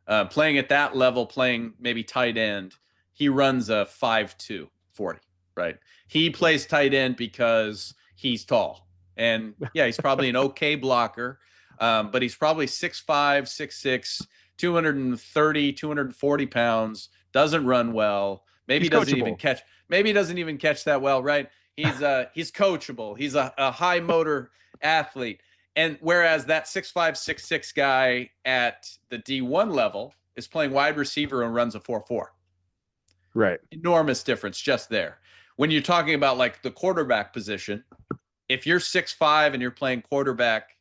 6'6", playing at that level, playing maybe tight end. He runs a 5'2", 40, right? He plays tight end because he's tall, and yeah, he's probably an okay blocker. But he's probably 6'5", 6'6", 230, 240 pounds, doesn't run well. Maybe he doesn't even catch that well, right? He's coachable. He's a high motor athlete. And whereas that 6'5", 6'6" guy at the D1 level is playing wide receiver and runs a 4.4. Right. Enormous difference just there. When you're talking about like the quarterback position, if you're 6'5" and you're playing quarterback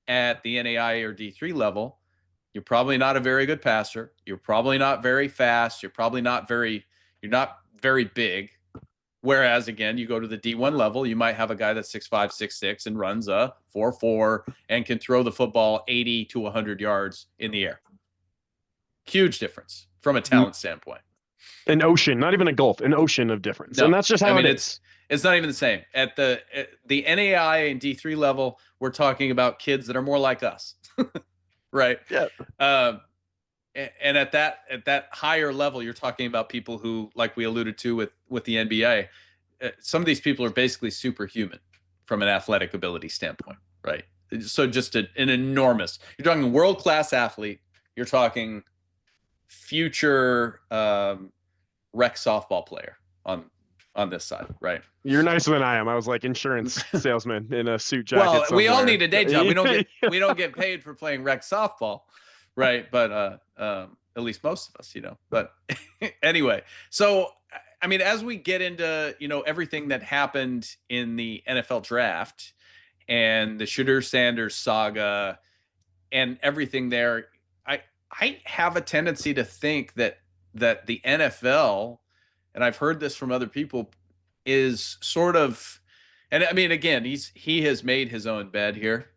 at the NAIA or D3 level, you're probably not a very good passer. You're probably not very fast. You're not very big. Whereas again, you go to the D1 level, you might have a guy that's 6'5", 6'6", and runs a 4.4 and can throw the football 80 to 100 yards in the air. Huge difference from a talent standpoint. An ocean, not even a gulf, an ocean of difference. No, and that's just how it is. It's not even the same. At the NAIA and D3 level, we're talking about kids that are more like us, right? Yeah. And at that higher level, you're talking about people who, like we alluded to with the NBA, some of these people are basically superhuman from an athletic ability standpoint, right? So just an enormous. You're talking world-class athlete. You're talking future rec softball player on this side, right? You're nicer than I am. I was like insurance salesman in a suit jacket. Well, somewhere. We all need a day job. We don't get paid for playing rec softball, right? But at least most of us, But anyway, so I mean, as we get into everything that happened in the NFL draft and the Shedeur Sanders saga and everything there, I have a tendency to think that the NFL, and I've heard this from other people, is sort of, and I mean, again, he has made his own bed here.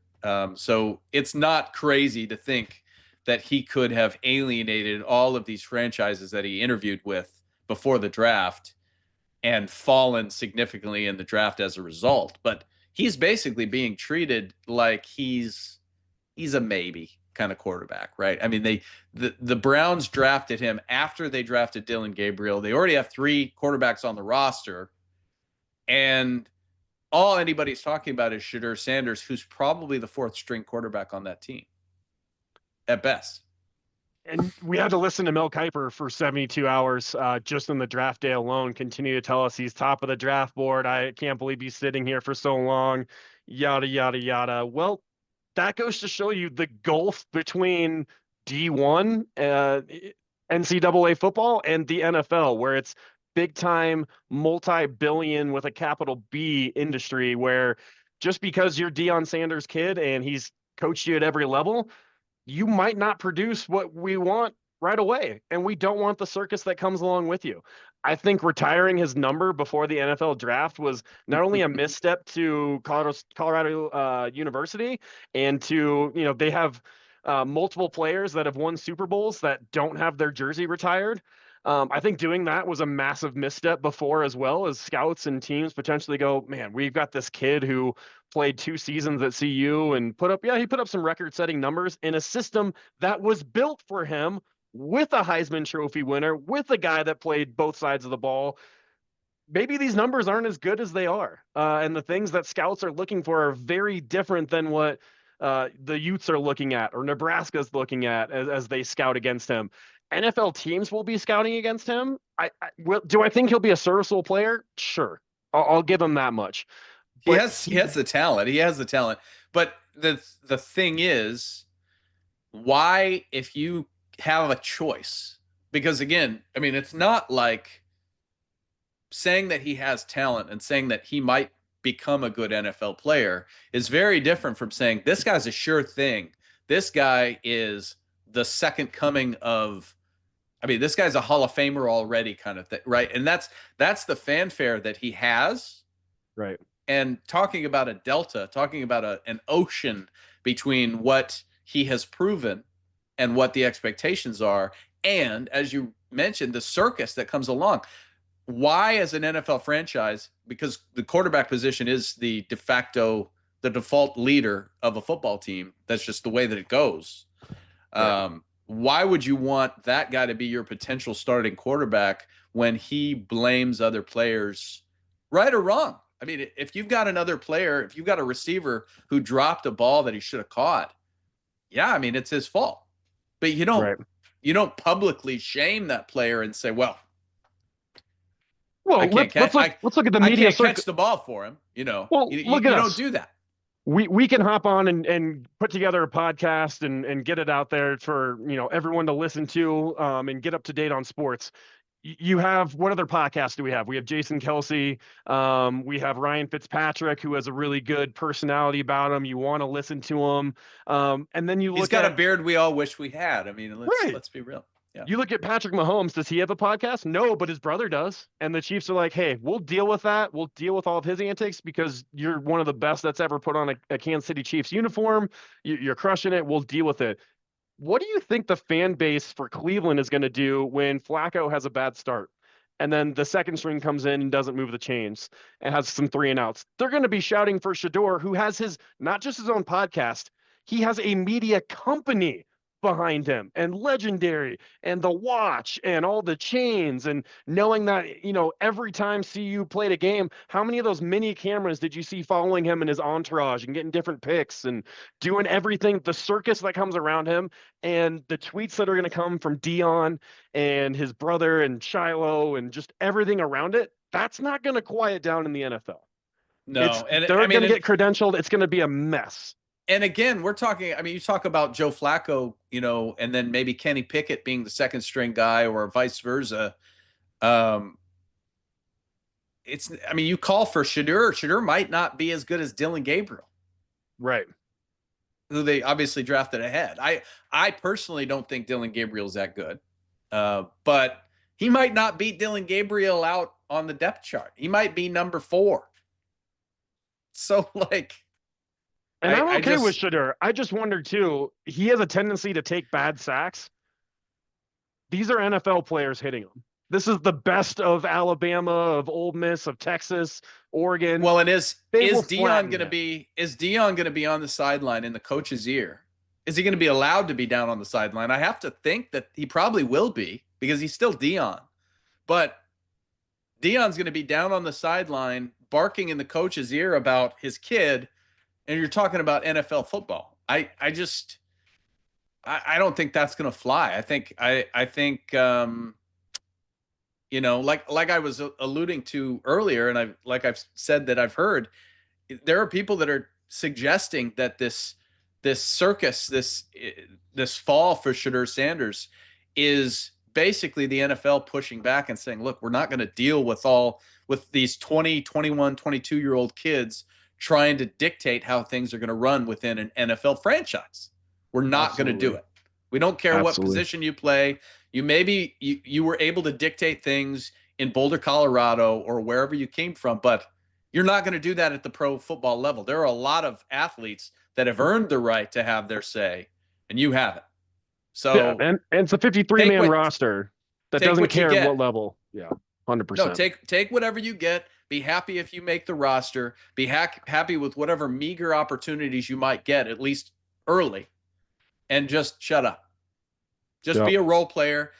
So it's not crazy to think that he could have alienated all of these franchises that he interviewed with before the draft and fallen significantly in the draft as a result. But he's basically being treated like he's a maybe kind of quarterback, right? I mean, the Browns drafted him after they drafted Dillon Gabriel. They already have 3 quarterbacks on the roster, and all anybody's talking about is Shedeur Sanders, who's probably the 4th string quarterback on that team at best. And we had to listen to Mel Kiper for 72 hours just in the draft day alone, continue to tell us he's top of the draft board. I can't believe he's sitting here for so long, yada, yada, yada. Well, that goes to show you the gulf between D1 NCAA football and the NFL, where it's big time, multi-billion with a capital B industry, where just because you're Deion Sanders' kid and he's coached you at every level, you might not produce what we want right away. And we don't want the circus that comes along with you. I think retiring his number before the NFL draft was not only a misstep to Colorado University, and to, they have multiple players that have won Super Bowls that don't have their jersey retired. I think doing that was a massive misstep before, as well as scouts and teams potentially go, man, we've got this kid who played 2 seasons at CU and he put up some record-setting numbers in a system that was built for him, with a Heisman Trophy winner, with a guy that played both sides of the ball. Maybe these numbers aren't as good as they are. And the things that scouts are looking for are very different than what the Utes are looking at, or Nebraska's looking at as they scout against him. NFL teams will be scouting against him. Do I think he'll be a serviceable player? Sure. I'll give him that much. He has the talent. He has the talent. But the thing is, why, if you have a choice, because again, I mean, it's not like saying that he has talent and saying that he might become a good NFL player is very different from saying this guy's a sure thing. This guy is the second coming of, I mean, this guy's a Hall of Famer already, kind of thing, right? And that's the fanfare that he has. Right. And talking about a delta, talking about an ocean between what he has proven and what the expectations are, and as you mentioned, the circus that comes along. Why, as an NFL franchise, because the quarterback position is the default leader of a football team, that's just the way that it goes. Right. Why would you want that guy to be your potential starting quarterback when he blames other players, right or wrong? I mean, if you've got another player, if you've got a receiver who dropped a ball that he should have caught, yeah, I mean, it's his fault. But you don't publicly shame that player and say, well, let's look at the media. I can't catch the ball for him. You don't do that. We can hop on and put together a podcast and get it out there for everyone to listen to, and get up to date on sports. You have, what other podcasts do we have? We have Jason Kelsey. We have Ryan Fitzpatrick, who has a really good personality about him. You want to listen to him. And then he's got a beard we all wish we had. I mean, let's be real. Yeah. You look at Patrick Mahomes. Does he have a podcast? No, but his brother does. And the Chiefs are like, hey, we'll deal with that. We'll deal with all of his antics because you're one of the best that's ever put on a Kansas City Chiefs uniform. You're crushing it. We'll deal with it. What do you think the fan base for Cleveland is going to do when Flacco has a bad start, and then the second string comes in and doesn't move the chains and has some 3-and-outs? They're going to be shouting for Shedeur, who has not just his own podcast, he has a media company behind him, and Legendary and The Watch and all the chains, and knowing that, every time CU played a game, how many of those mini cameras did you see following him and his entourage and getting different picks and doing everything, the circus that comes around him, and the tweets that are going to come from Dion and his brother and Shiloh and just everything around it? That's not going to quiet down in the NFL. No, they're going to get credentialed. It's going to be a mess. And again, we're talking, I mean, you talk about Joe Flacco, and then maybe Kenny Pickett being the second string guy or vice versa. You call for Shedeur. Shedeur might not be as good as Dillon Gabriel. Right. Who they obviously drafted ahead. I personally don't think Dillon Gabriel's that good. But he might not beat Dillon Gabriel out on the depth chart. He might be number 4. So, and I'm okay with Shedeur. I just wonder, too, he has a tendency to take bad sacks. These are NFL players hitting him. This is the best of Alabama, of Ole Miss, of Texas, Oregon. Well, and is Dion going to be on the sideline in the coach's ear? Is he going to be allowed to be down on the sideline? I have to think that he probably will be, because he's still Dion. But Dion's going to be down on the sideline barking in the coach's ear about his kid. And you're talking about NFL football. I don't think that's going to fly. I think like I was alluding to earlier, and I've said that I've heard, there are people that are suggesting that this circus, this fall for Shedeur Sanders is basically the NFL pushing back and saying, look, we're not going to deal with these 20, 21, 22-year-old kids trying to dictate how things are going to run within an NFL franchise. We're not going to do it. We don't care what position you play. You were able to dictate things in Boulder, Colorado, or wherever you came from, but you're not going to do that at the pro football level. There are a lot of athletes that have earned the right to have their say, and you haven't. Yeah, So and it's a 53-man roster that take doesn't what you care get. what level. Yeah, 100%. No, take whatever you get. Be happy if you make the roster. Be happy with whatever meager opportunities you might get, at least early, and just shut up. Just be a role player.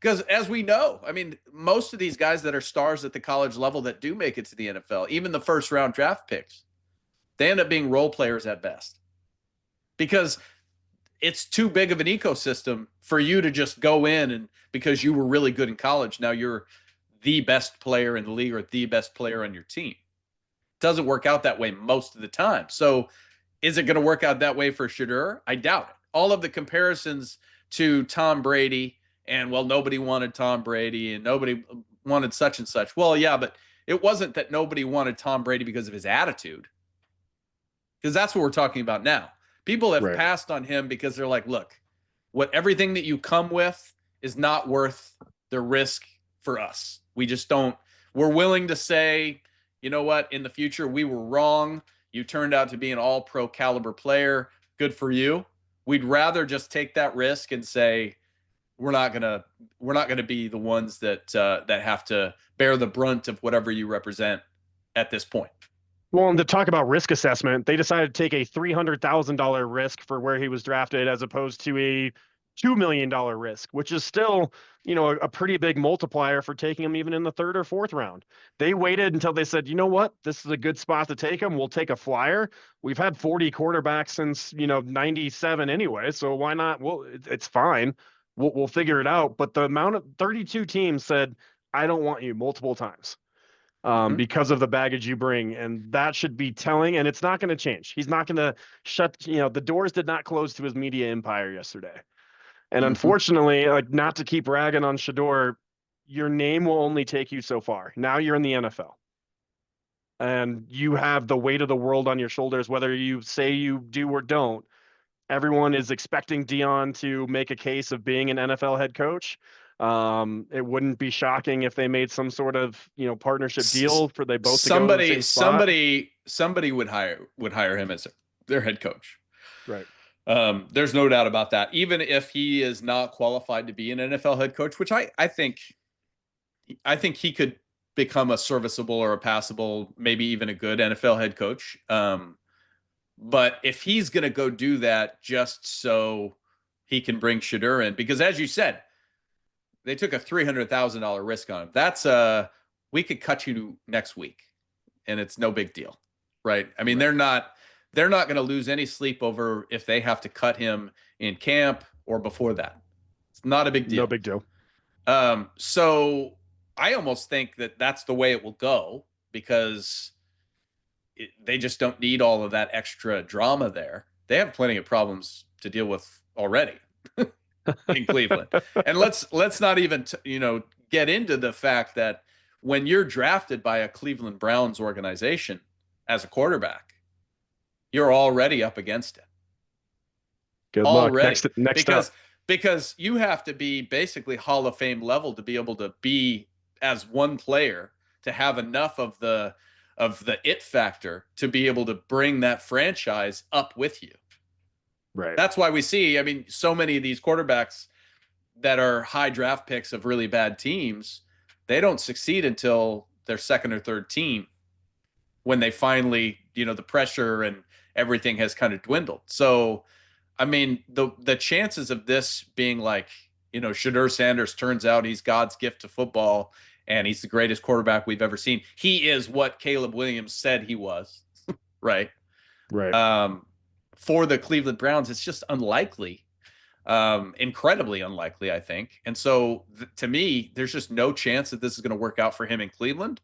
Because as we know, I mean, most of these guys that are stars at the college level that do make it to the NFL, even the first round draft picks, they end up being role players at best. Because it's too big of an ecosystem for you to just go in and because you were really good in college, now you're the best player in the league or the best player on your team. It doesn't work out that way most of the time. So is it going to work out that way for Shedeur? I doubt it. All of the comparisons to Tom Brady and, well, nobody wanted Tom Brady and nobody wanted such and such. Well, yeah, but it wasn't that nobody wanted Tom Brady because of his attitude. Because that's what we're talking about now. People have passed on him because they're like, look, everything that you come with is not worth the risk for us. We just don't. We're willing to say, you know what, in the future, we were wrong. You turned out to be an all-pro caliber player. Good for you. We'd rather just take that risk and say, we're not gonna be the ones that have to bear the brunt of whatever you represent at this point. Well, and to talk about risk assessment, they decided to take a $300,000 risk for where he was drafted as opposed to a $2 million risk, which is still, a pretty big multiplier for taking him even in the third or fourth round. They waited until they said, you know what, this is a good spot to take him. We'll take a flyer. We've had 40 quarterbacks since, 97 anyway. So why not? Well, it's fine. We'll figure it out. But the amount of 32 teams said, I don't want you multiple times. Because of the baggage you bring. And that should be telling, and it's not going to change. He's not going to shut, the doors did not close to his media empire yesterday. And unfortunately, like, not to keep ragging on Shedeur, your name will only take you so far. Now you're in the NFL. And you have the weight of the world on your shoulders, whether you say you do or don't. Everyone is expecting Dion to make a case of being an NFL head coach. It wouldn't be shocking if they made some sort of, partnership deal for they both to go to the same spot. Somebody would hire him as their head coach. Right. There's no doubt about that. Even if he is not qualified to be an NFL head coach, which I think he could become a serviceable or a passable, maybe even a good NFL head coach. But if he's going to go do that just so he can bring Shedeur in, because as you said, they took a $300,000 risk on him. That's we could cut you next week, and it's no big deal, right? I mean, they're not going to lose any sleep over if they have to cut him in camp or before that. It's not a big deal. No big deal. So I almost think that that's the way it will go because they just don't need all of that extra drama there. They have plenty of problems to deal with already. In Cleveland. And let's not even get into the fact that when you're drafted by a Cleveland Browns organization as a quarterback, you're already up against it. Good luck. Next up. Because you have to be basically Hall of Fame level to be able to be as one player, to have enough of the it factor to be able to bring that franchise up with you. Right. That's why we see, so many of these quarterbacks that are high draft picks of really bad teams, they don't succeed until their second or third team when they finally, the pressure and everything has kind of dwindled. So, the chances of this being like, Shedeur Sanders turns out he's God's gift to football and he's the greatest quarterback we've ever seen. He is what Caleb Williams said he was, right? Right. For the Cleveland Browns, it's just unlikely, incredibly unlikely, I think. And so to me, there's just no chance that this is going to work out for him in Cleveland.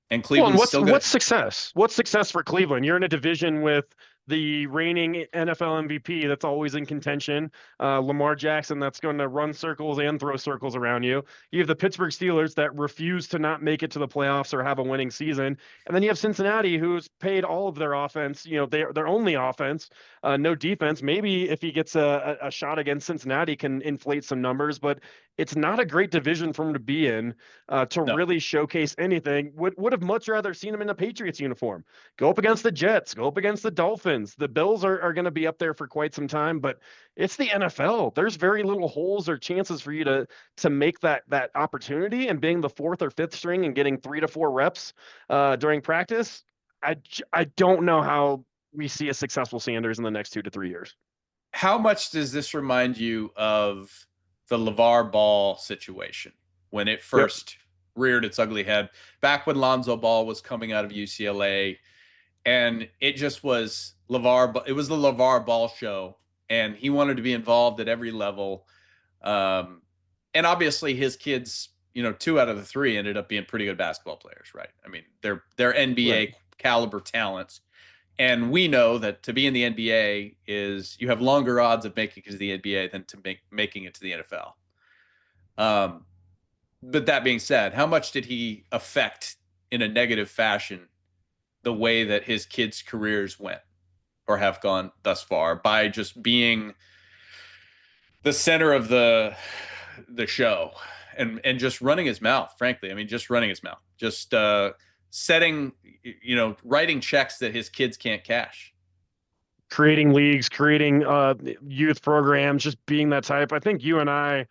And Cleveland, what's success? What's success for Cleveland? You're in a division with the reigning NFL MVP that's always in contention, Lamar Jackson, that's going to run circles and throw circles around you. You have the Pittsburgh Steelers that refuse to not make it to the playoffs or have a winning season. And then you have Cincinnati, who's paid all of their offense, their only offense, no defense. Maybe if he gets a shot against Cincinnati, can inflate some numbers, but it's not a great division for him to be in to No. really showcase anything. Would have much rather seen him in a Patriots uniform. Go up against the Jets, go up against the Dolphins. The Bills are going to be up there for quite some time, but it's the NFL. There's very little holes or chances for you to make that opportunity, and being the fourth or fifth string and getting 3 to 4 reps during practice. I don't know how we see a successful Sanders in the next 2 to 3 years. How much does this remind you of the LeVar Ball situation when it first reared its ugly head? Back when Lonzo Ball was coming out of UCLA, and it just was LeVar. It was the LeVar Ball show, and he wanted to be involved at every level. And obviously, his kids, 2 out of the 3 ended up being pretty good basketball players, right? I mean, they're NBA caliber talents. And we know that to be in the NBA is you have longer odds of making it to the NBA than to making it to the NFL. But that being said, how much did he affect in a negative fashion the way that his kids' careers went or have gone thus far by just being the center of the show and just running his mouth? Frankly, I mean, just running his mouth, just setting, writing checks that his kids can't cash. Creating leagues, creating youth programs, just being that type. I think you and I,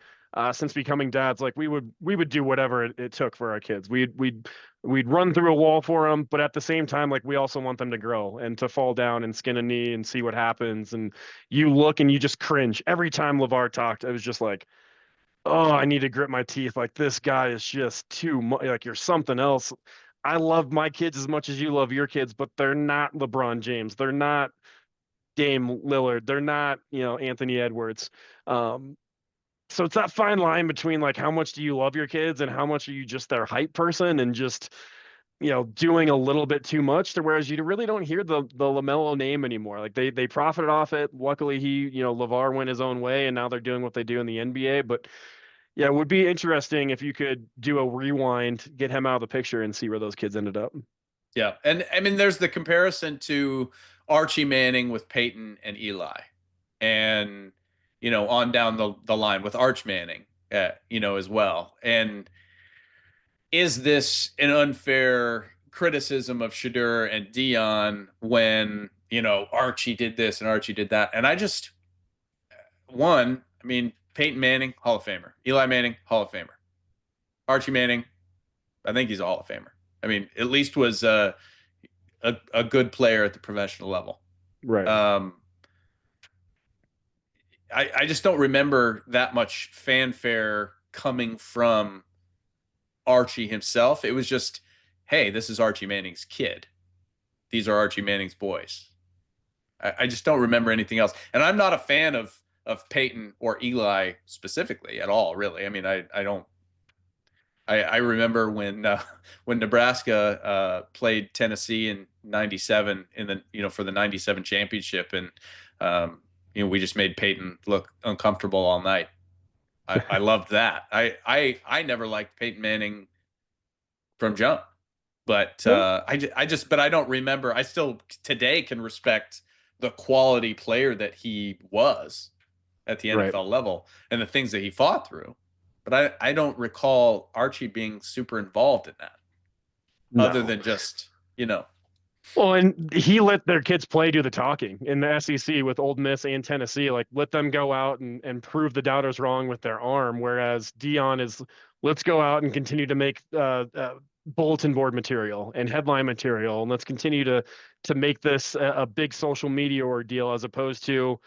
since becoming dads, like we would do whatever it took for our kids. We'd run through a wall for them, but at the same time, like we also want them to grow and to fall down and skin a knee and see what happens. And you look and you just cringe every time LeVar talked. It was just like, oh, I need to grit my teeth. Like, this guy is just too much. Like, you're something else. I love my kids as much as you love your kids, but they're not LeBron James. They're not Dame Lillard. They're not, Anthony Edwards. So it's that fine line between like how much do you love your kids and how much are you just their hype person and just, doing a little bit too much, to whereas you really don't hear the LaMelo name anymore. Like they profited off it. Luckily he, LeVar went his own way and now they're doing what they do in the NBA. But yeah, it would be interesting if you could do a rewind, get him out of the picture and see where those kids ended up. Yeah. And I mean, there's the comparison to Archie Manning with Peyton and Eli, and, on down the line with Arch Manning, as well. And is this an unfair criticism of Shedeur and Dion when, Archie did this and Archie did that? And I mean, Peyton Manning, Hall of Famer. Eli Manning, Hall of Famer. Archie Manning, I think he's a Hall of Famer. I mean, at least was a good player at the professional level. Right. I just don't remember that much fanfare coming from Archie himself. It was just, hey, this is Archie Manning's kid. These are Archie Manning's boys. I just don't remember anything else. And I'm not a fan of Peyton or Eli specifically at all, really. I mean, I remember when Nebraska played Tennessee in '97 for the '97 championship, and we just made Peyton look uncomfortable all night. I loved that. I never liked Peyton Manning from jump, but but I don't remember. I still today can respect the quality player that he was at the NFL level and the things that he fought through. But I don't recall Archie being super involved in that, other than just, Well, and he let their kids do the talking in the SEC with Ole Miss and Tennessee. Like, let them go out and prove the doubters wrong with their arm. Whereas Dion is, let's go out and continue to make bulletin board material and headline material, and let's continue to make this a big social media ordeal, as opposed to,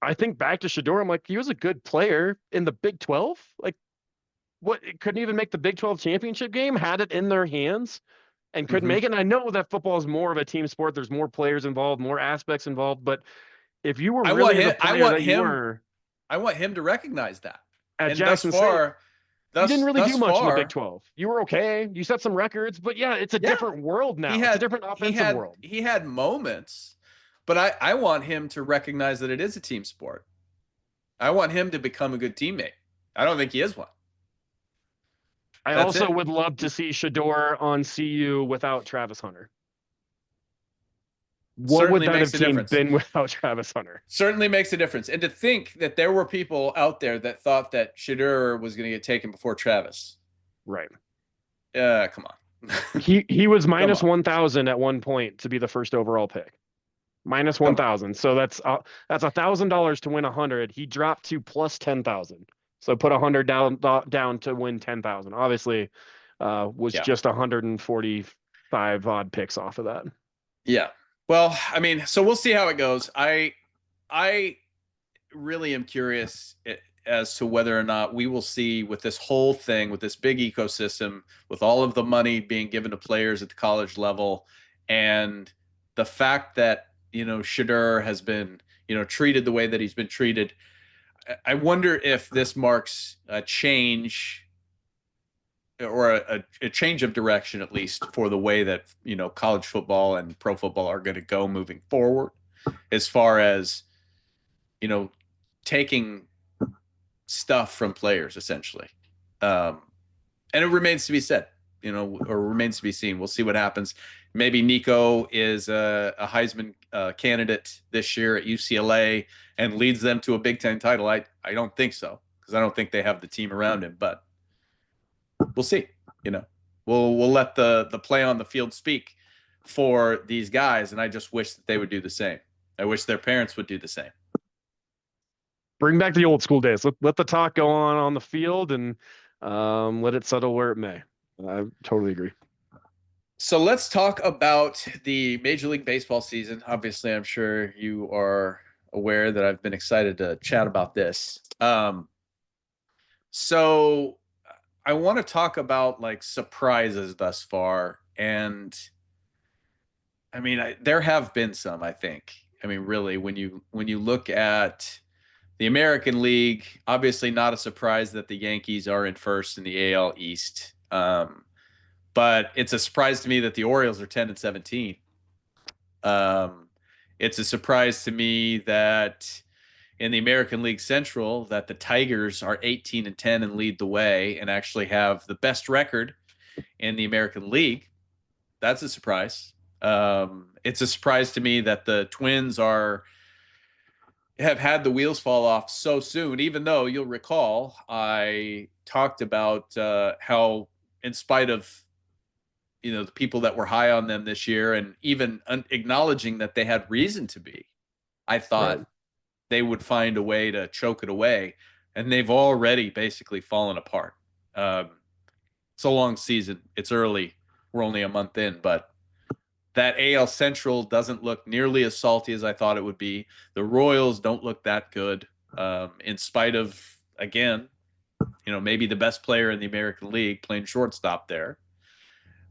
I think back to Shedeur, I'm like, he was a good player in the Big 12. Like, what, couldn't even make the Big 12 championship game, had it in their hands and couldn't make it. And I know that football is more of a team sport. There's more players involved, more aspects involved. But if you were really the player that you were, I want him to recognize that. At Jackson State, you didn't really do much in the Big 12. You were okay. You set some records, but yeah, it's a different world now. It's a different offensive world. He had moments, but I want him to recognize that it is a team sport. I want him to become a good teammate. I don't think he is one. I also would love to see Shedeur on CU without Travis Hunter. What would Certainly that have makes a team difference. been without Travis Hunter? Certainly makes a difference. And to think that there were people out there that thought that Shedeur was going to get taken before Travis. Right. Come on. He was Come minus on. 1,000 at one point to be the first overall pick. Minus Come on. 1,000. So that's $1,000 to win 100. He dropped to plus 10,000. So put 100 down to win 10,000. Obviously, was Yeah. just 145 odd picks off of that. Yeah. Well, I mean, so we'll see how it goes. I really am curious as to whether or not we will see with this whole thing, with this big ecosystem, with all of the money being given to players at the college level, and the fact that, you know, Shedeur has been, you know, treated the way that he's been treated. I wonder if this marks a change or a change of direction, at least for the way that, you know, college football and pro football are going to go moving forward, as far as, you know, taking stuff from players essentially. And it remains to be said, you know, or remains to be seen. We'll see what happens. Maybe Nico is a Heisman candidate this year at UCLA and leads them to a Big Ten title. I don't think so, because I don't think they have the team around him, but we'll see. You know, we'll let the play on the field speak for these guys, and I just wish that they would do the same. I wish their parents would do the same. Bring back the old school days. Let the talk go on the field, and let it settle where it may. I totally agree. So let's talk about the Major League Baseball season. Obviously, I'm sure you are aware that I've been excited to chat about this. So I want to talk about like surprises thus far. And I mean, there have been some, I think. I mean, really, when you look at the American League, obviously not a surprise that the Yankees are in first in the AL East. But it's a surprise to me that the Orioles are 10-17. It's a surprise to me that in the American League Central that the Tigers are 18-10 and lead the way and actually have the best record in the American League. That's a surprise. It's a surprise to me that the Twins have had the wheels fall off so soon, even though you'll recall I talked about how, in spite of, you know, the people that were high on them this year, and even acknowledging that they had reason to be, I thought they would find a way to choke it away, and they've already basically fallen apart. It's a long season. It's early. We're only a month in, but that AL Central doesn't look nearly as salty as I thought it would be. The Royals don't look that good, in spite of, again, you know, maybe the best player in the American League playing shortstop there.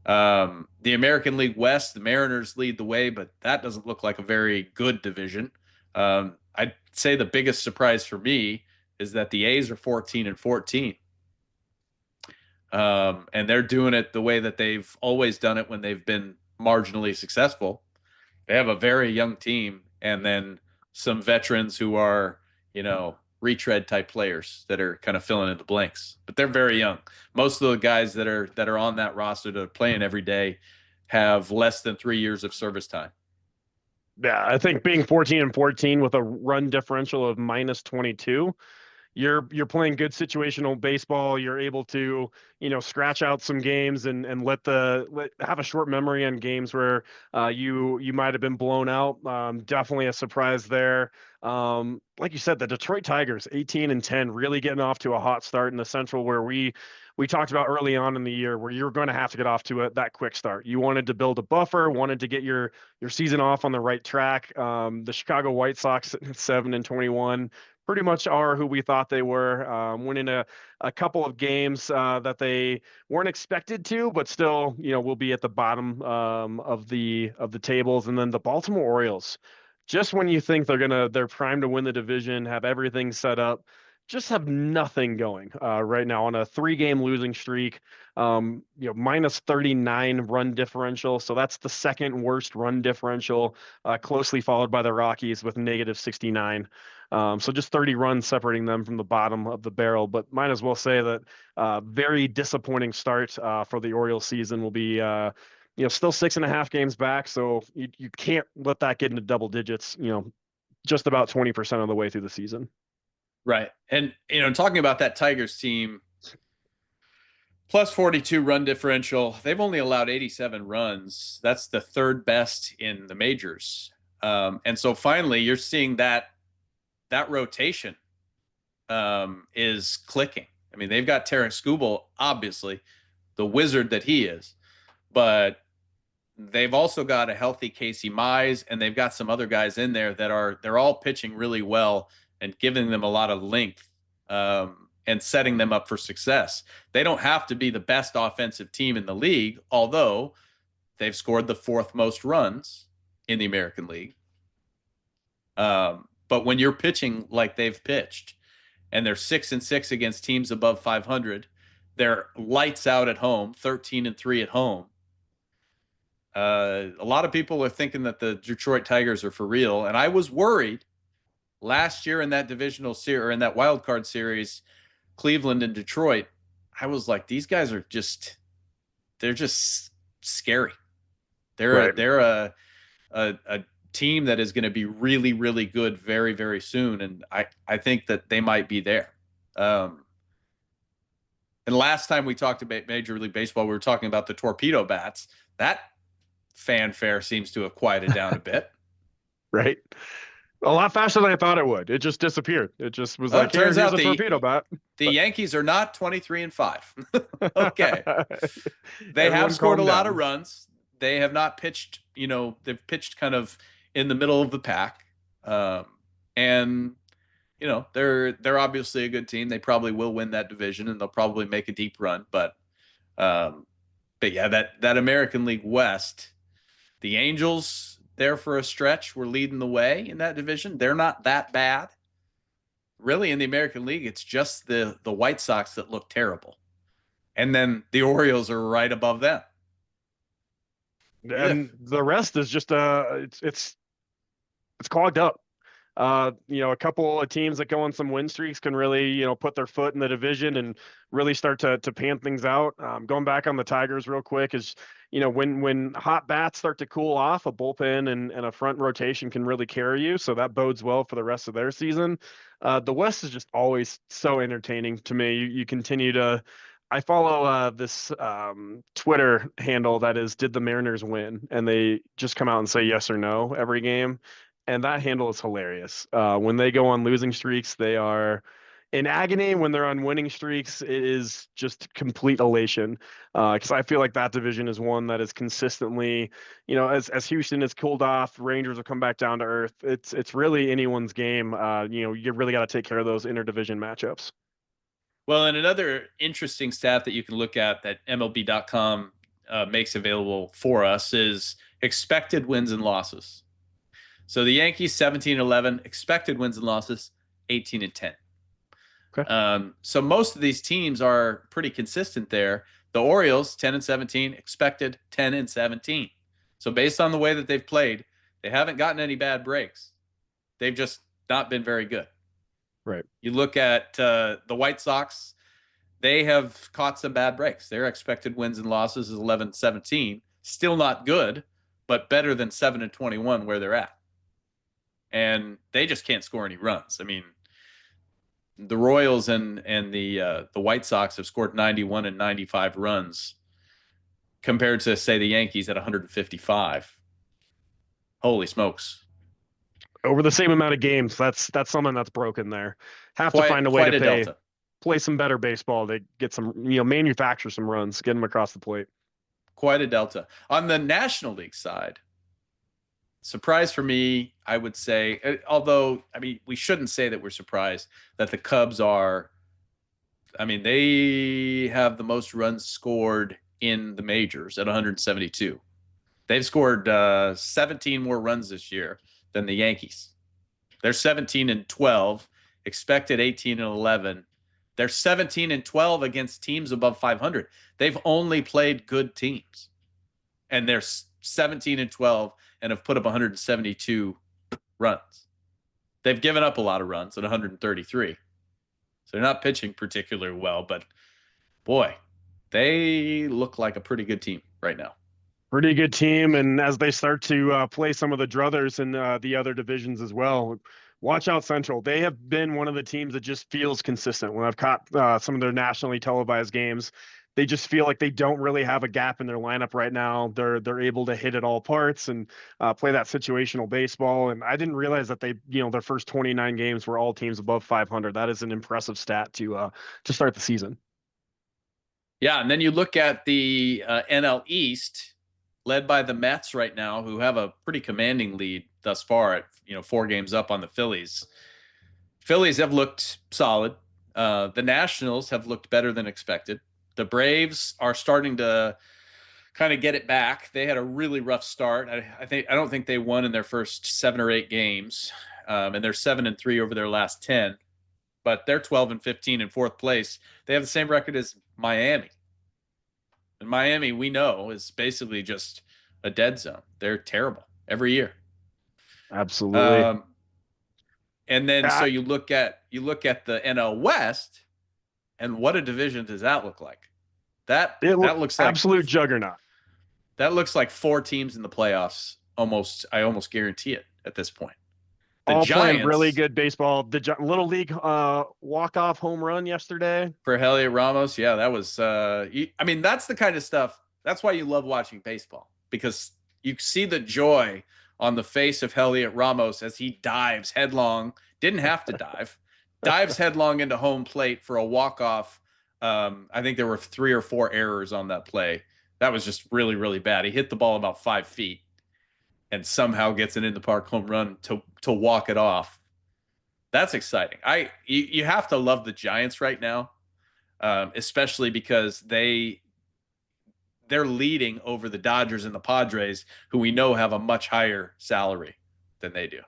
The American League West, the Mariners lead the way, but that doesn't look like a very good division. I'd say the biggest surprise for me is that the A's are 14-14. And they're doing it the way that they've always done it when they've been marginally successful. They have a very young team, and then some veterans who are, you know, retread type players that are kind of filling in the blanks, but they're very young. Most of the guys that are on that roster that are playing every day have less than 3 years of service time. Yeah, I think being 14-14 with a run differential of minus 22, you're playing good situational baseball. You're able to, you know, scratch out some games and have a short memory on games where you might have been blown out. Definitely a surprise there. Like you said, the Detroit Tigers 18-10, really getting off to a hot start in the Central, where we talked about early on in the year where you're going to have to get off to that quick start. You wanted to build a buffer, wanted to get your season off on the right track. The Chicago White Sox 7-21. Pretty much are who we thought they were, winning a couple of games that they weren't expected to, but still, you know, will be at the bottom of the tables. And then the Baltimore Orioles, just when you think they're primed to win the division, have everything set up, just have nothing going right now on a 3-game losing streak. You know, minus 39 run differential, so that's the second worst run differential, closely followed by the Rockies with negative 69. So just 30 runs separating them from the bottom of the barrel. But might as well say that very disappointing start for the Orioles season will be still 6.5 games back. So you can't let that get into double digits, just about 20% of the way through the season. Right. And, talking about that Tigers team, plus 42 run differential, they've only allowed 87 runs. That's the third best in the majors. And so finally you're seeing that rotation is clicking. I mean, they've got Tarek Skubal, obviously, the wizard that he is, but they've also got a healthy Casey Mize, and they've got some other guys in there that they're all pitching really well and giving them a lot of length and setting them up for success. They don't have to be the best offensive team in the league, although they've scored the fourth most runs in the American League. But when you're pitching like they've pitched, and they're 6-6 against teams above 500, they're lights out at home, 13-3 at home. A lot of people are thinking that the Detroit Tigers are for real, and I was worried last year in that divisional series or in that wild card series, Cleveland and Detroit. I was like, these guys are they're just scary. They're a team that is going to be really, really good very, very soon, and I think that they might be there. And last time we talked about Major League Baseball, we were talking about the torpedo bats. That fanfare seems to have quieted down a bit. Right. A lot faster than I thought it would. It just disappeared. It just was like, here's a torpedo bat. The Yankees are not 23-5. Okay. They have scored a lot of runs. They have not pitched, they've pitched kind of in the middle of the pack. And they're obviously a good team. They probably will win that division, and they'll probably make a deep run. But yeah, that American League West, the Angels there for a stretch were leading the way in that division. They're not that bad. Really, in the American League, it's just the White Sox that look terrible. And then the Orioles are right above them. And the rest is just it's clogged up. A couple of teams that go on some win streaks can really, put their foot in the division and really start to pan things out. Going back on the Tigers real quick is, when hot bats start to cool off, a bullpen and a front rotation can really carry you. So that bodes well for the rest of their season. The West is just always so entertaining to me. You continue to. I follow this Twitter handle that is "Did the Mariners win?" and they just come out and say yes or no every game. And that handle is hilarious. When they go on losing streaks, they are in agony. When they're on winning streaks, it is just complete elation. Because I feel like that division is one that is consistently, as Houston has cooled off, Rangers will come back down to earth. It's really anyone's game. You really got to take care of those interdivision matchups. Well, and another interesting stat that you can look at that MLB.com makes available for us is expected wins and losses. So the Yankees 17-11, expected wins and losses 18-10. Okay. So most of these teams are pretty consistent there. The Orioles 10-17, expected 10-17. So based on the way that they've played, they haven't gotten any bad breaks. They've just not been very good. Right. You look at the White Sox, they have caught some bad breaks. Their expected wins and losses is 11-17. Still not good, but better than 7-21 where they're at. And they just can't score any runs. I mean, the Royals and the White Sox have scored 91 and 95 runs compared to, say, the Yankees at 155. Holy smokes. Over the same amount of games, that's something that's broken there. Have to find a way to play some better baseball to get some, manufacture some runs, get them across the plate. Quite a delta. On the National League side, surprise for me, I would say, although, we shouldn't say that we're surprised that the Cubs are, they have the most runs scored in the majors at 172. They've scored 17 more runs this year than the Yankees. They're 17-12, expected 18-11. They're 17-12 against teams above 500. They've only played good teams. And they're 17-12 and have put up 172 runs. They've given up a lot of runs at 133. So they're not pitching particularly well, but boy, they look like a pretty good team right now. Pretty good team, and as they start to play some of the druthers in the other divisions as well, watch out Central. They have been one of the teams that just feels consistent. When I've caught some of their nationally televised games, they just feel like they don't really have a gap in their lineup right now. They're able to hit at all parts and play that situational baseball. And I didn't realize that their first 29 games were all teams above 500. That is an impressive stat to start the season. Yeah, and then you look at the NL East, led by the Mets right now, who have a pretty commanding lead thus far at 4 games up on the Phillies. Phillies have looked solid. The Nationals have looked better than expected. The Braves are starting to kind of get it back. They had a really rough start. I don't think they won in their first 7 or 8 games, and they're 7-3 over their last 10. But they're 12-15 in fourth place. They have the same record as Miami. And Miami, we know, is basically just a dead zone. They're terrible every year. Absolutely. And then so you look at the NL West, and what a division does that look like? That looks like absolute juggernaut. That looks like 4 teams in the playoffs. I almost guarantee it at this point. The all Giants playing really good baseball. The Little League walk-off home run yesterday for Heliot Ramos. Yeah, that was. That's the kind of stuff. That's why you love watching baseball, because you see the joy on the face of Heliot Ramos as he dives headlong. Didn't have to dives headlong into home plate for a walk-off. I think there were 3 or 4 errors on that play. That was just really, really bad. He hit the ball about 5 feet and somehow gets an in the park home run to walk it off. That's exciting. You have to love the Giants right now, especially because they're leading over the Dodgers and the Padres, who we know have a much higher salary than they do.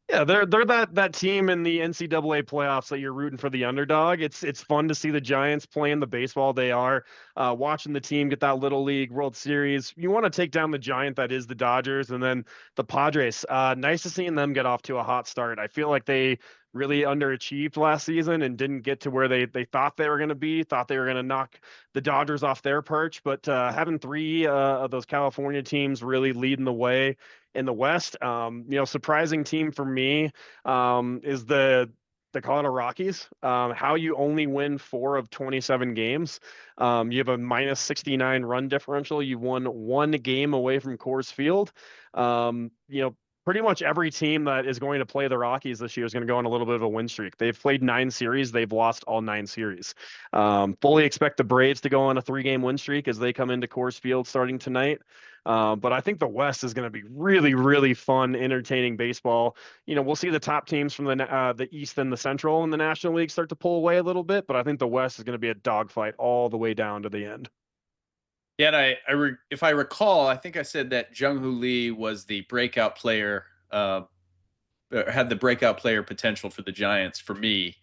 Yeah, they're that team in the NCAA playoffs that you're rooting for the underdog. It's fun to see the Giants playing the baseball they are, watching the team get that Little League World Series. You want to take down the giant that is the Dodgers, and then the Padres. Nice to seeing them get off to a hot start. I feel like they really underachieved last season and didn't get to where they thought they were going to be, thought they were going to knock the Dodgers off their perch. But having 3 of those California teams really leading the way in the West, surprising team for me is the Colorado Rockies. How you only win 4 of 27 games. You have a minus 69 run differential. You won 1 game away from Coors Field. Pretty much every team that is going to play the Rockies this year is going to go on a little bit of a win streak. They've played 9 series. They've lost all 9 series. Fully expect the Braves to go on a 3-game win streak as they come into Coors Field starting tonight. But I think the West is going to be really, really fun, entertaining baseball. We'll see the top teams from the East and the Central in the National League start to pull away a little bit, but I think the West is going to be a dogfight all the way down to the end. Yeah, and if I recall, I think I said that Jung-Hoo Lee was the breakout player, had the breakout player potential for the Giants for me,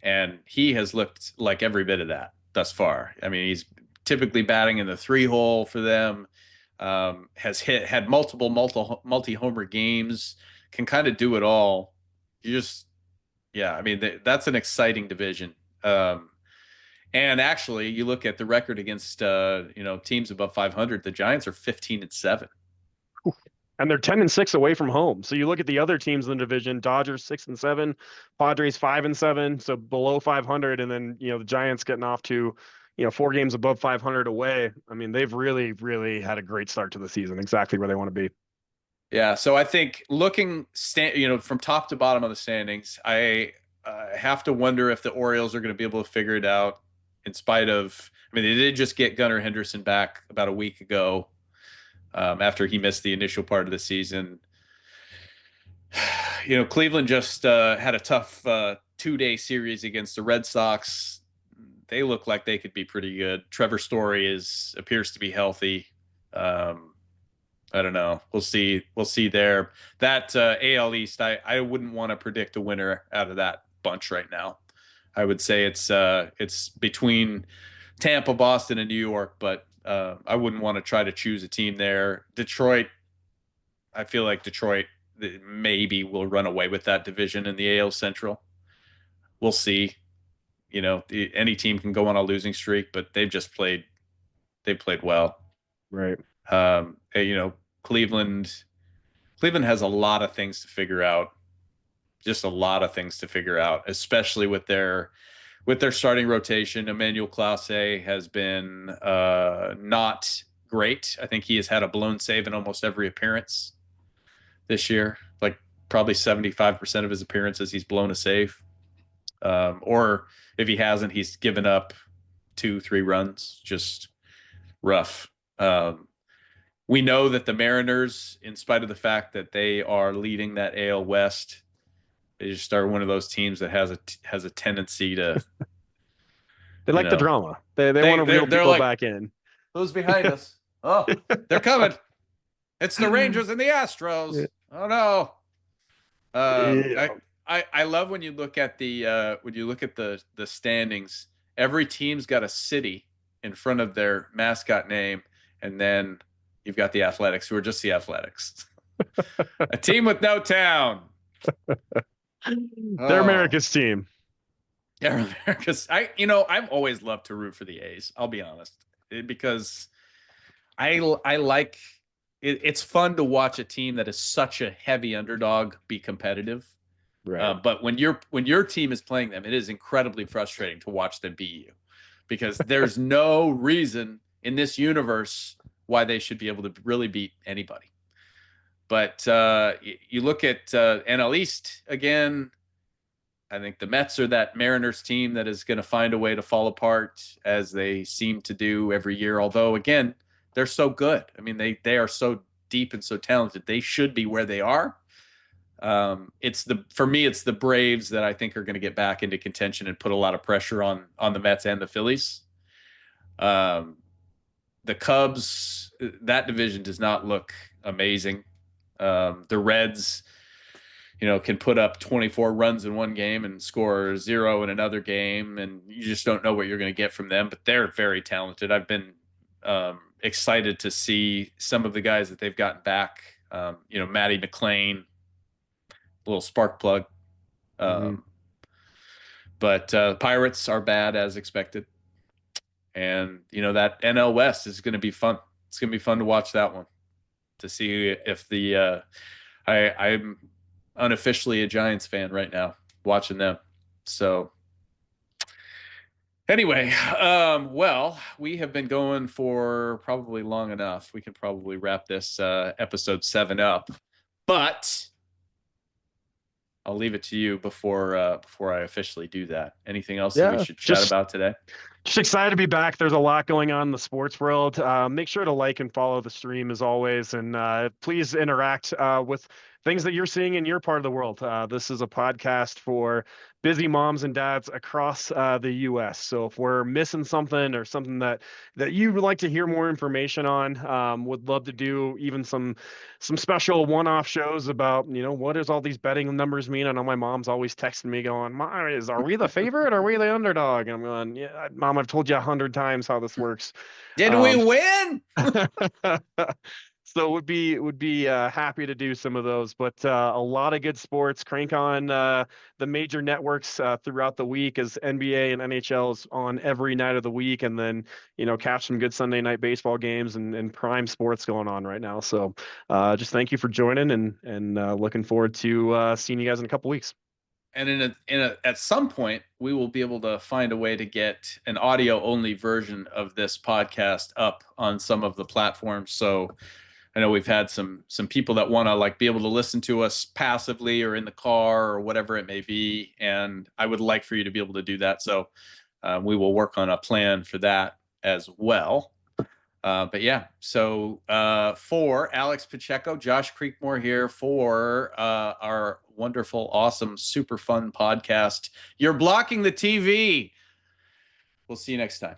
and he has looked like every bit of that thus far. I mean, he's typically batting in the 3-hole for them, has had multiple multi-homer games, can kind of do it all. That's an exciting division. And actually, you look at the record against teams above 500. The Giants are 15-7, and they're 10-6 away from home. So you look at the other teams in the division: Dodgers 6-7, Padres 5-7, so below 500, and then the Giants getting off to 4 games above 500 away. I mean, they've really, really had a great start to the season, exactly where they want to be. Yeah, so I think looking from top to bottom of the standings, I have to wonder if the Orioles are going to be able to figure it out. In spite of, they did just get Gunnar Henderson back about a week ago, after he missed the initial part of the season. Cleveland just had a tough 2-day series against the Red Sox. They look like they could be pretty good. Trevor Story appears to be healthy. I don't know. We'll see there. That AL East, I wouldn't want to predict a winner out of that bunch right now. I would say it's between Tampa, Boston, and New York, but I wouldn't want to try to choose a team there. Detroit, I feel like Detroit maybe will run away with that division in the AL Central. We'll see. Any team can go on a losing streak, but they've played well. Right. Cleveland has a lot of things to figure out, just a lot of things to figure out, especially with their starting rotation. Emmanuel Clase has been not great. I think he has had a blown save in almost every appearance this year. Like probably 75% of his appearances, he's blown a save. Or if he hasn't, he's given up 2-3 runs. Just rough. We know that the Mariners, in spite of the fact that they are leading that AL West, they just are one of those teams that has a tendency to. They like the drama. They want to reel people like, back in. Who's behind us? Oh, they're coming. It's the Rangers and the Astros. Yeah. Oh no. I love when you look at the standings. Every team's got a city in front of their mascot name, and then you've got the Athletics, who are just the Athletics. A team with no town. They're America's team. They're America's. I've always loved to root for the A's. I'll be honest, because I like it. It's fun to watch a team that is such a heavy underdog be competitive. Right. But when your team is playing them, it is incredibly frustrating to watch them beat you, because there's no reason in this universe why they should be able to really beat anybody. But you look at NL East again. I think the Mets are that Mariners team that is going to find a way to fall apart, as they seem to do every year. Although, again, they're so good. I mean, they are so deep and so talented. They should be where they are. For me, it's the Braves that I think are going to get back into contention and put a lot of pressure on the Mets and the Phillies. The Cubs, that division does not look amazing. The Reds, can put up 24 runs in one game and score 0 in another game, and you just don't know what you're going to get from them. But they're very talented. I've been excited to see some of the guys that they've gotten back. Matty McClain, little spark plug. But Pirates are bad as expected. And, that NL West is going to be fun. It's going to be fun to watch that one, to see if I'm unofficially a Giants fan right now, watching them. So anyway, well, we have been going for probably long enough. We can probably wrap this episode 7 up, but I'll leave it to you before I officially do that. Anything else that we should chat about today? Just excited to be back. There's a lot going on in the sports world. Make sure to like and follow the stream as always, and please interact with things that you're seeing in your part of the world. This is a podcast for busy moms and dads across the U.S. So if we're missing something or something that you would like to hear more information on, would love to do even some special one-off shows about, what does all these betting numbers mean? I know my mom's always texting me going, are we the favorite? Are we the underdog? And I'm going, yeah, Mom, I've told you 100 times how this works. Did we win? So would be happy to do some of those, but a lot of good sports. Crank on the major networks throughout the week, as NBA and NHL is on every night of the week, and then catch some good Sunday night baseball games and prime sports going on right now. So just thank you for joining, and looking forward to seeing you guys in a couple weeks. And at some point, we will be able to find a way to get an audio-only version of this podcast up on some of the platforms. So I know we've had some people that want to be able to listen to us passively or in the car or whatever it may be, and I would like for you to be able to do that. So we will work on a plan for that as well. But yeah, so for Alex Pacheco, Josh Creekmore here for our wonderful, awesome, super fun podcast, You're Blocking the TV. We'll see you next time.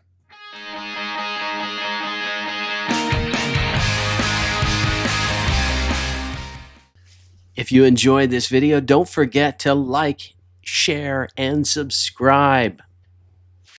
If you enjoyed this video, don't forget to like, share, and subscribe.